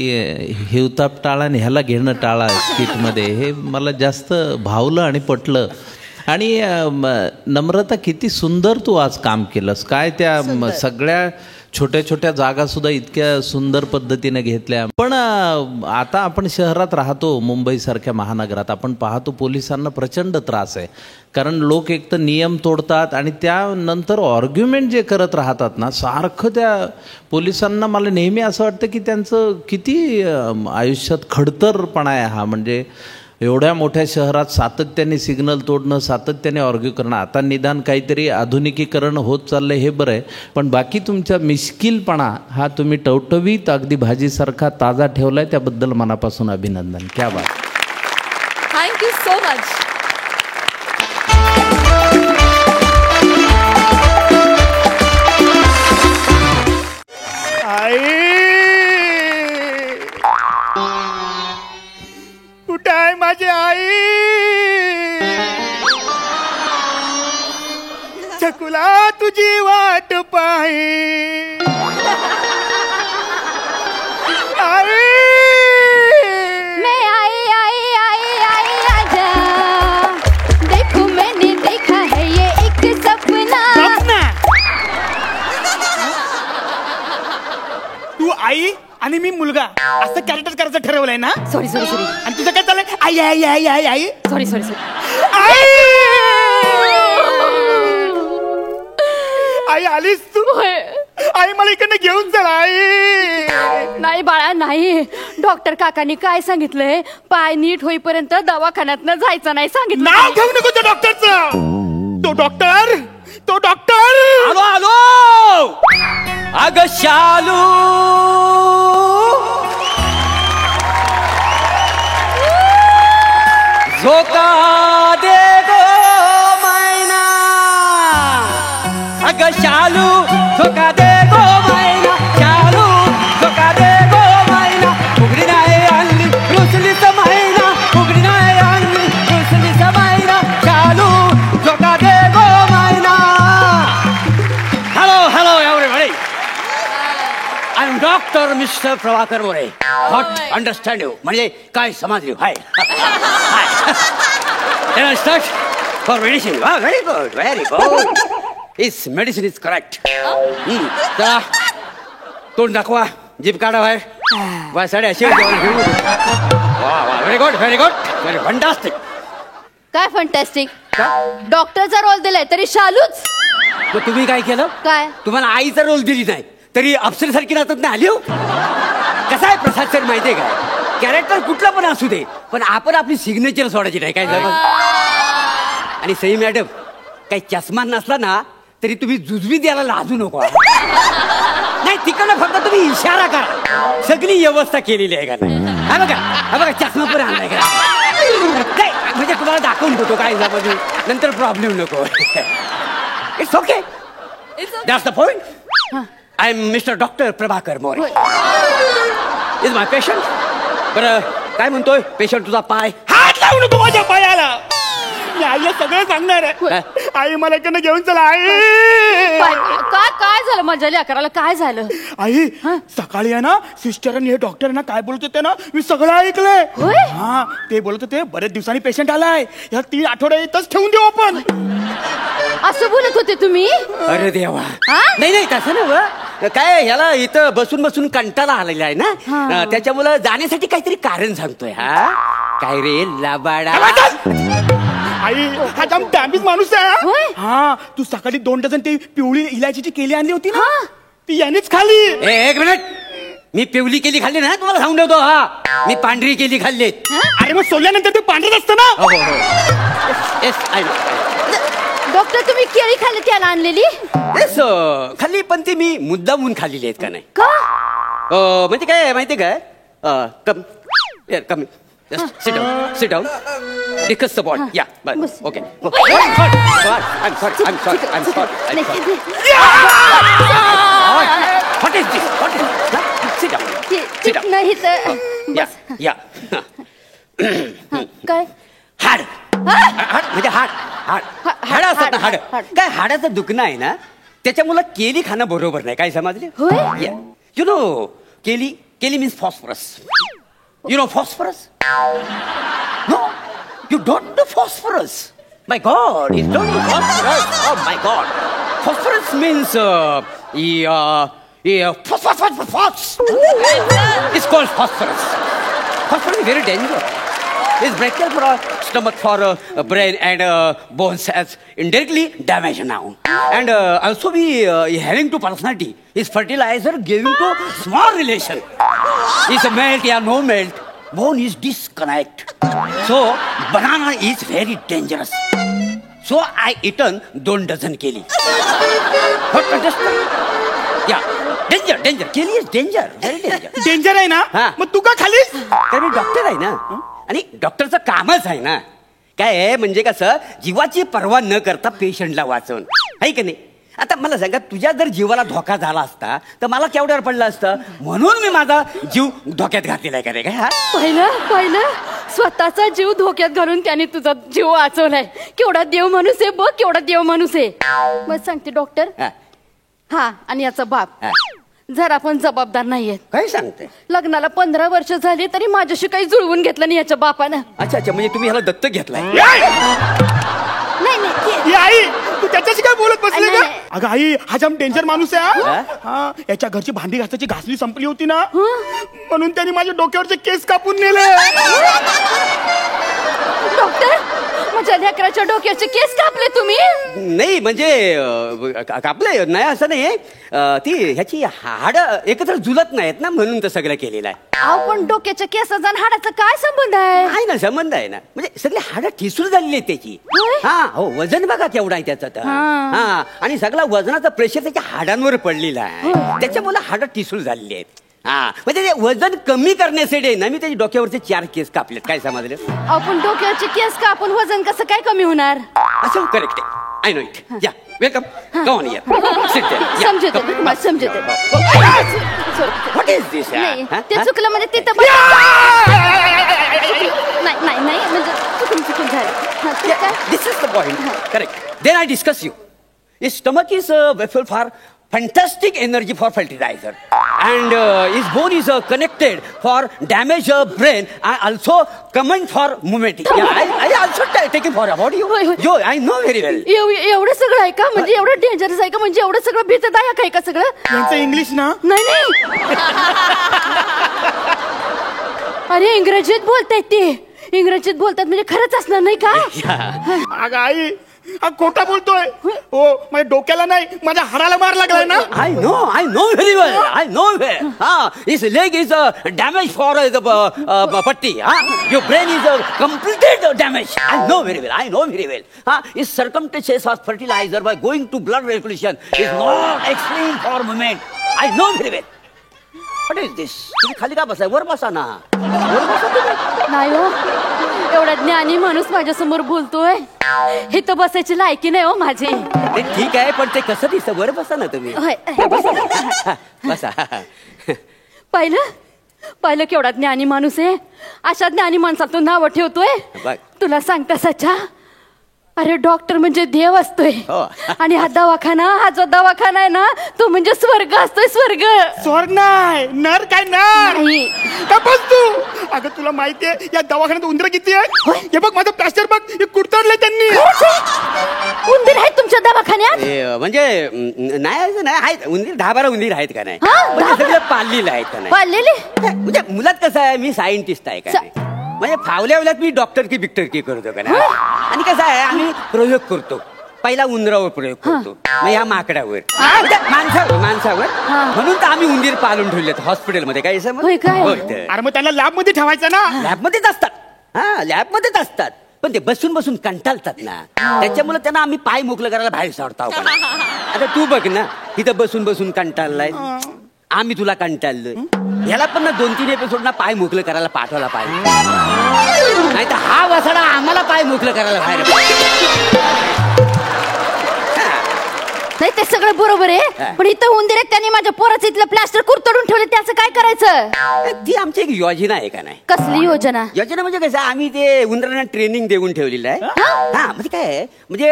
हिवताप टाळा आणि ह्याला घेणं टाळा स्किटमध्ये, हे मला जास्त भावलं आणि पटलं. आणि नम्रता किती सुंदर तू आज काम केलंस. काय त्या सगळ्या छोट्या छोट्या जागा सुद्धा इतक्या सुंदर पद्धतीने घेतल्या. पण आता आपण शहरात राहतो, मुंबईसारख्या महानगरात, आपण पाहतो पोलिसांना प्रचंड त्रास आहे. कारण लोक एक तर नियम तोडतात आणि त्यानंतर आर्ग्युमेंट जे करत राहतात ना सारखं, त्या पोलिसांना मला नेहमी असं वाटतं की त्यांचं किती आयुष्यात खडतरपणा आहे हा. म्हणजे एवढ्या मोठ्या शहरात सातत्याने सिग्नल तोडणं, सातत्याने आर्ग्यू करणं. आता निदान काहीतरी आधुनिकीकरण होत चाललंय हे बरं आहे, पण बाकी तुमचा मिश्किलपणा हा तुम्ही टवटवीत अगदी भाजीसारखा ताजा ठेवलाय, त्याबद्दल मनापासून अभिनंदन. क्या बात. Thank you so much. कुठे आहे माझी आई? छकुला तुझी वाट पाही. आई मैं आई आई आई आई आजा, देखो मैंने देखा है ये एक सपना. तू आई आणि मी मुलगा असं कॅरेक्टर करायचं ठरवलंय ना? Sorry sorry sorry. आणि तुझं काय चाललंय? आई आई आई आई आई. Sorry sorry sorry. आई आई आलीस तू? आई मला इकडनं घेऊन चल आई. नाही बाळा नाही, डॉक्टर काकांनी काय सांगितलंय, पाय नीट होईपर्यंत दवाखान्यात जायचं नाही सांगितलं. नाव घेऊ नको त्या डॉक्टरचं. तो डॉक्टर, तो डॉक्टर. आलो आलो. अग शालू, झोका दे गो मैना. अग शालू झोका दे गो मैना. शालू झोका दे गो मैना. उघडी नाही आणली रुसलीच मैना. उघडी नाही आणली रुसलीच मैना. शालू झोका दे गो मैना. Hello hello everybody. I am doctor mister Prabhakar More. What understand you म्हणजे काय समजली? Hi start for medicine. Very good very good. इस मेडिसिन इज करेक्ट. चला तोंड दाखवा, जीभ काढा बाहेर. वा साडे अशी. Very good very good very fantastic. काय फंटॅस्टिक. डॉक्टरचा रोल दिलाय तरी शालूच. मग तुम्ही काय केलं? काय? तुम्हाला आईचा रोल दिली नाही तरी अप्सरेसारखी राहतात ना आली हो. कसं आहे प्रसाद सर माहितीये काय, कॅरेक्टर कुठलं पण असू दे पण आपण आपली सिग्नेचर सोडायची नाही काय झालं. आणि सई मॅडम काही चष्मा नसला ना तरी तुम्ही जुजवी द्यायला लाजू नको. नाही तिकडनं फक्त तुम्ही इशारा करा, सगळी व्यवस्था केलेली आहे का नाही. हा बघा हा बघा चष्मा पण आणलाय का नाही म्हणजे तुम्हाला दाखवून देतो काय बाजू, नंतर प्रॉब्लेम नको. It's okay that's the point. I am mister doctor Prabhakar More. Is my patient. बरं काय म्हणतोय पेशंट तुझा पाय? हात लावू नको माझ्या पायाला. मी आईला सगळं सांगणार आहे. आई मला इकडनं घेऊन चला आई. काय काय झालं माझ्या लेकराला? काय झालं? आई सकाळी आहे ना सिस्टरांनी हे डॉक्टरांना काय बोलत होते ना मी सगळं ऐकलंय. हा ते बोलत होते बरेच दिवसांनी पेशंट आलाय, या 3 आठवडे इथंच ठेवून देऊ आपण. असं बोलत होते तुम्ही? अरे देवा. नाही नाही तसं ना काय ह्याला इथं बसून बसून कंटाळा आलेला आहे ना त्याच्यामुळं जाण्यासाठी काहीतरी कारण सांगतोय. हा काय रे लाबाडा. आई हा जाम डॅमेज माणूस आहे. हा तू सकाळी 2 डझन ती पिवळी इलायचीची केली आणली होती ना ती यानेच खाली. एक मिनिट. मी पिवली केली खाल्ली ना तुम्हाला सांगून ठेवतो. हा मी पांढरी केली खाल्ली. अरे मग सोडल्यानंतर ते पांढरच असतं ना. हो हो येस आय नो. डॉक्टर तुम्ही केळी खाल्ली त्याला आणलेली? येस खाल्ली पण ती मी मुद्दामून खाल्लेली आहेत का नाही. का म्हणजे काय माहिती काय कम कमी sit down discuss the point. Yeah but okay I'm sorry what is this sit down नाही तर yeah काय हाड म्हणजे हाड असतात ना हाड. काय हाडाचं दुखणं आहे ना त्याच्यामुळे केली खाणं बरोबर नाही काय समजले. यु नो केली means phosphorus. You know phosphorus? No, you don't know phosphorus. My God, you don't know phosphorus. Oh my God, phosphorus means It's called phosphorus. Phosphorus is very dangerous. It's breaking for stomach, for brain and bones as indirectly damaged now. And also we having to personality. Is fertilizer giving to small relation. Is a melt or no melt. Bone is disconnect. So banana is very dangerous. So I eaten 2 dozen kili. What understand? Yeah. Danger केली is danger very danger danger आहे ना मग तू का खालीस तर मी doctor आहे ना आणि डॉक्टरचं कामच आहे ना काय आहे म्हणजे कसं जीवाची पर्वा न करता पेशंटला वाचवून आहे की नाही आता मला सांगा तुझ्या जर जीवाला धोका झाला असता तर मला केवढ्यावर पडलं असतं म्हणून मी माझा जीव धोक्यात घातलेला आहे का रे काय पाहिलं स्वतःचा जीव धोक्यात घालून त्याने तुझा जीव वाचवलाय केवढा देव माणूस आहे बघ केवढा देव माणूस आहे मग सांगते डॉक्टर हा आणि याचा बाप जर आपण जबाबदार नाहीये काय सांगते लग्नाला 15 वर्ष झाली तरी माझ्याशी काही जुळवून घेतलं नाही याच्या बापानं अच्छा म्हणजे तुम्ही ह्याला दत्तक घेतलाय नाही आई तू त्याच्याशी काय बोलत बसली का अगं आई हा जाम डेंजर माणूस आहे हा याच्या घरची भांडी घासायची घासणी संपली होती ना म्हणून त्यांनी माझ्या डोक्यावरचे केस कापून नेले डॉक्टर माझ्या लेकराच्या डोक्याचे केस कापले तुम्ही नाही म्हणजे कापले नाही असं नाही ती ह्याची हाड एकत्र जुलत नाहीत ना म्हणून तर सगळं केलेलं आहे अहो पण डोक्याच्या केसाचा आणि हाडाचा काय संबंध आहे ना संबंध आहे ना म्हणजे सगळी हाडं ठिसूळ झालेली आहेत त्याची हा हो वजन बघा केवढा आहे त्याचं तर हा आणि सगळा वजनाचा प्रेशर त्याच्या हाडांवर पडलेला आहे त्याच्यामुळे हाडं ठिसूळ झालेली आहेत हा म्हणजे ते वजन कमी करण्यासाठी ना मी त्याच्या डोक्यावरचे 4 केस कापलेत काय समजले आपण डोक्याचे केस कापून वजन कसं काय कमी होणार असं करेक्ट आहे आय नो इट या वेलकम कम ऑन हियर समजते व्हॉट इज दिस ते चुकलं म्हणजे तिथं नाही म्हणजे चुकून झालं this is the point correct then I discuss you His stomach is vessel for fantastic energy for fertilizer, and his bone is connected for damage brain and also command for movement. Yeah, I also take it for about you. Yo, I know very well. एवढं सगळं आहे का म्हणजे एवढं dangerous आहे का म्हणजे एवढं सगळं भीतदायक आहे का सगळं यांचं इंग्लिश ना नाही अरे इंग्रजीत बोलतायत ते इंग्रजीत बोलतात म्हणजे खरंच असणार नाही का अगं आई हा खोटा बोलतोय हो माझ्या डोक्याला नाही माझ्या हाडाला मार लागलाय ना I know very well. I know well. His leg is damaged for the patti. Your brain is completed damage. I know very well. His circumstances of fertilizer by going to blood circulation is not extreme for movement. I know very well. What is this? तुम्ही खाली का बसाय वर बसा ना नाही हो एवढा ज्ञानी माणूस माझ्या समोर बोलतोय हे तर बसायची लायकी नाही हो माझी ठीक आहे पण ते कसं दिसतं वर बसा ना तुम्ही बसा पाहिलं केवढा ज्ञानी माणूस आहे अशा ज्ञानी माणसाला तू नाव ठेवतोय तुला सांगता सच्चा अरे डॉक्टर म्हणजे देव असतोय आणि हा जो दवाखाना आहे ना तो म्हणजे स्वर्ग असतोय स्वर्ग नाही नर काय नाही का बस तू अगं तुला माहितीये या दवाखान्यात उंदर किती आहे हे बघ माझं प्लास्टर बघ हे कुडतडलंय त्यांनी उंदीर आहेत तुमच्या दवाखान्यात म्हणजे नाही आहेत उंदीर 10-12 उंदीर आहेत का नाही सगळं पाळलेलं आहेत का नाही पाळलेले म्हणजे मुलात कसं आहे मी सायंटिस्ट आहे का नाही म्हणजे फावल्यावल्यात मी डॉक्टर की करतो का नाही आणि कसं आहे आम्ही प्रयोग करतो पहिला उंदरावर प्रयोग करतो मग या माकडावर माणसावर म्हणून तर आम्ही उंदीर पाळून ठेवलेत हॉस्पिटलमध्ये काय अरे मग त्यांना लॅब मध्ये ठेवायचं ना लॅबमध्येच असतात पण ते बसून कंटाळतात ना त्याच्यामुळे त्यांना आम्ही पाय मोकळं करायला बाहेर सोडतो आता तू बघ ना इथं बसून कंटाळलाय आम्ही तुला कंटाळलोय ह्याला पण ना 2-3 एपिसोड ना पाय मोकळं करायला पाठवला पाहिजे नाही तर हा वसाडा आम्हाला पाय मोकळं करायला बाहेर नाही ते सगळं बरोबर आहे पण इथं उंदीर त्यांनी माझ्या पोराचं इथलं प्लास्टर कुरतडून ठेवलं त्याचं काय करायचं ती आमची एक योजना आहे का नाही कसली योजना म्हणजे कसं आम्ही ते उंदरांना ट्रेनिंग देऊन ठेवलेलं आहे म्हणजे काय म्हणजे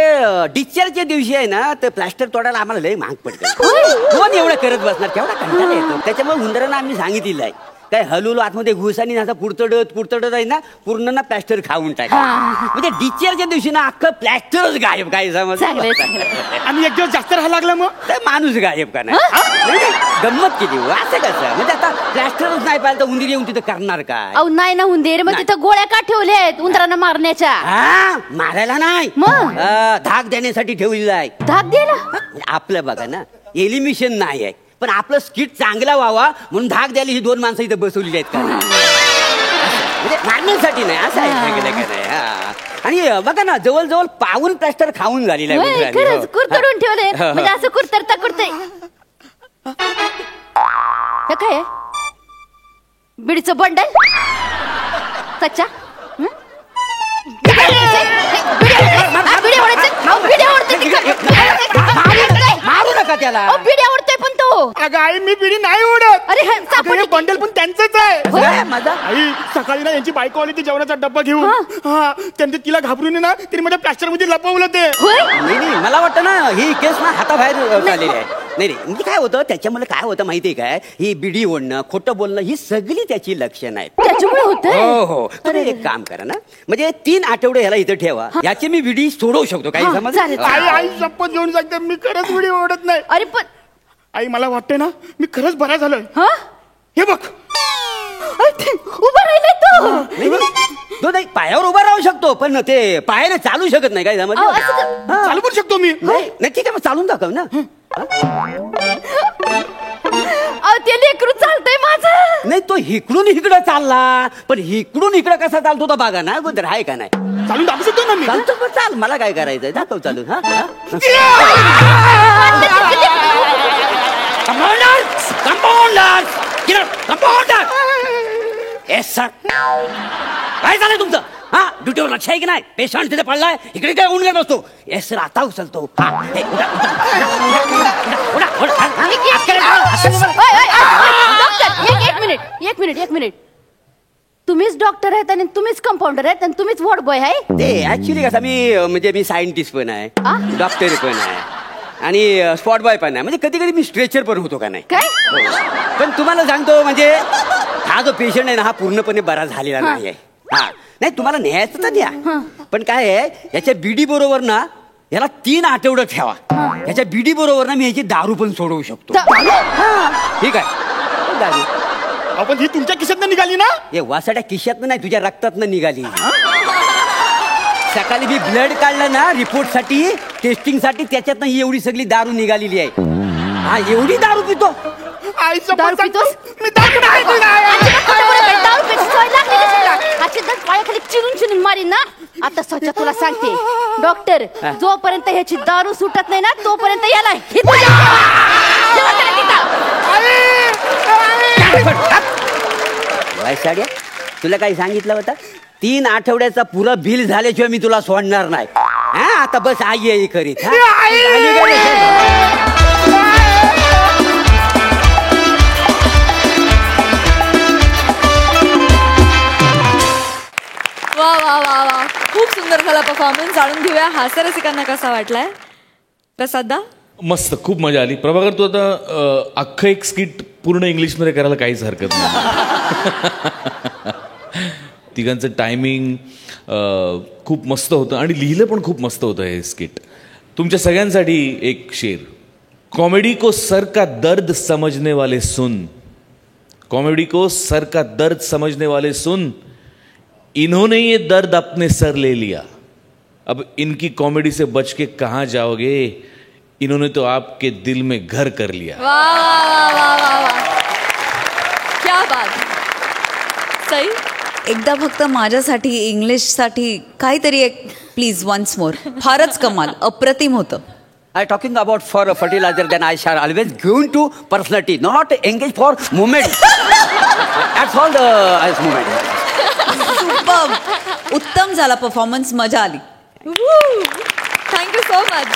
डिस्चार्जच्या दिवशी आहे ना तर प्लास्टर तोडायला आम्हाला लय महाग पडतं कोण एवढं करत बसणार केवढा कंटाळा येतो त्याच्यामुळे उंदरांना आम्ही सांगितलेलं आहे काय हलवलो आतमध्ये घुसानी असं पुरतडत आहे ना पूर्ण ना प्लॅस्टर खाऊन टाक म्हणजे डिस्चार्जच्या दिवशी ना अख्खं प्लॅस्टरच गायब काय समज आणि एक दिवस जास्त राहायला लागला मग तर माणूस गायब का नाही गंमत केली असं कसं म्हणजे आता प्लॅस्टरच नाही पाहिलं तर उंदीर येऊन तिथं करणार काय अहो नाही ना उंदीर मग तिथं गोळ्या का ठेवल्या आहेत उंदरांना मारण्याच्या हा मारायला नाही मग धाक देण्यासाठी ठेवलेला आहे धाक द्यायला आपलं बघा ना एलिमिशन नाही आहे पण आपलं स्किट चांगला व्हावा म्हणून धाक द्यायला ही 2 माणसं इथं बसवलेली आहेत का म्हणजे मारण्यासाठी नाही असं आहे सांगितलं का नाही आणि बघा ना जवळजवळ पाऊन प्लॅस्टर खाऊन झालेला आहे खरंच कुरतडून ठेवले म्हणजे असं कुरतडता कुरते हे काय बिडीचं बंडल सच्चा मारू नका त्याला बिडी आवडतोय पण तो अगं आई मी बिडी नाही उडत अरे बंडल पण त्यांचंच आहे माझा आई सकाळी ना यांची बायको आली ती जेवणाचा डब्बा घेऊन हा त्यांनी तिला घाबरून ना तिने माझ्या प्लॅस्टर मध्ये लपवलं ते नाही मला वाटतं ना ही केस ना हाताबाहेर झालेली आहे नाही म्हणजे काय होतं त्याच्यामुळे काय होतं माहितीये काय ही बिडी ओढणं खोटं बोलणं ही सगळी त्याची लक्षणं आहेत त्याच्यामुळे होतं हो तुम्ही एक काम करा ना म्हणजे 3 आठवडे ह्याला इथं ठेवा याची मी बिडी सोडवू शकतो काही समज आई शपथ घेऊन सांगते मी खरंच बिडी ओढत नाही अरे पण आई मला वाटते ना मी खरंच बरा झालोय हे बघ उभा राहिलाय तो नाही पायावर उभा राहू शकतो पण ते पायाने चालू शकत नाही काय समज चालू पण शकतो मी नाही ठीक आहे मग चालून दाखव ना ते लेकरू चालतंय माझं नाही तो इकडून इकडं चालला पण इकडून इकडं कसा चालतो तो बघा ना अगोदर आहे का नाही चालून दाखवू शकतो ना मी चालतो पण चाल मला काय करायचंय दाखव चालून काय झालंय तुमचं हा ड्युटीवर लक्ष आहे की नाही पेशंट तिथे पडलाय इकडे काय उडत असतो येस सर आता उचलतो एक मिनिट तुम्हीच डॉक्टर आहेत आणि तुम्हीच कंपाऊंडर आहेत आणि तुम्हीच वॉर्ड बॉय आहे ते ऍक्च्युली कसं मी सायंटिस्ट पण आहे डॉक्टर पण आहे आणि स्पॉट बॉय पण आहे म्हणजे कधी कधी मी स्ट्रेचर पण होतो का नाही काय पण तुम्हाला सांगतो म्हणजे हा जो पेशंट आहे ना हा पूर्णपणे बरा झालेला नाही आहे हा नाही तुम्हाला न्यायचं तर द्या पण काय आहे याच्या बीडी बरोबर ना याला 3 आठवडे ठेवा याच्या बीडी बरोबर ना मी याची दारू पण सोडवू शकतो ठीक आहे दारू आपण ही तुमच्या खिशातनं निघाली ना हे वासाड्या खिशातनं नाही तुझ्या रक्तातनं निघाली सकाळी मी ब्लड काढलं ना रिपोर्ट साठी टेस्टिंग साठी त्याच्यातनं ही एवढी सगळी दारू निघालेली आहे हा एवढी दारू पितो दारू पितोस पायाखाली चिरून चिरून मारीन ना आता स्वच्छ तुला सांगते डॉक्टर जोपर्यंत ह्याची दारू सुटत नाही ना तोपर्यंत याला वायसाड्या तुला काही सांगितलं होतं 3 आठवड्याचा पुरा बिल झाल्याशिवाय मी तुला सोडणार नाही हा आता बस आई आई करीत वा वा वा वा खूप सुंदर झाला परफॉर्मन्स जाणून घेऊया हास्यरसिकांना कसा वाटलाय प्रसादा मस्त खूप मजा आली प्रभाकर तू आता अख्खं एक स्किट पूर्ण इंग्लिशमध्ये करायला काहीच हरकत नाही तिघांचं टायमिंग खूप मस्त होतं आणि लिहिलं पण खूप मस्त होतं हे स्किट तुमच्या सगळ्यांसाठी एक शेर कॉमेडी को सर का दर्द समझने वाले सुन कॉमेडी को सर का दर्द समझने वाले सुन इन्होंने ये दर्द अपने सर ले लिया अब इनकी कॉमेडी से बच के कहाँ जाओगे इन्होंने तो आपके दिल में घर कर लिया वाह वाह वाह वाह वाह क्या बात सई एकदा फक्त माझ्यासाठी इंग्लिशसाठी काहीतरी एक प्लीज वन्स मोर फारच कमाल अप्रतिम होतं I talking about for a fertilizer then I shall always given to personality not engage for movement that's all the movement उत्तम झाला परफॉर्मन्स मजा आली थँक्यू सो मच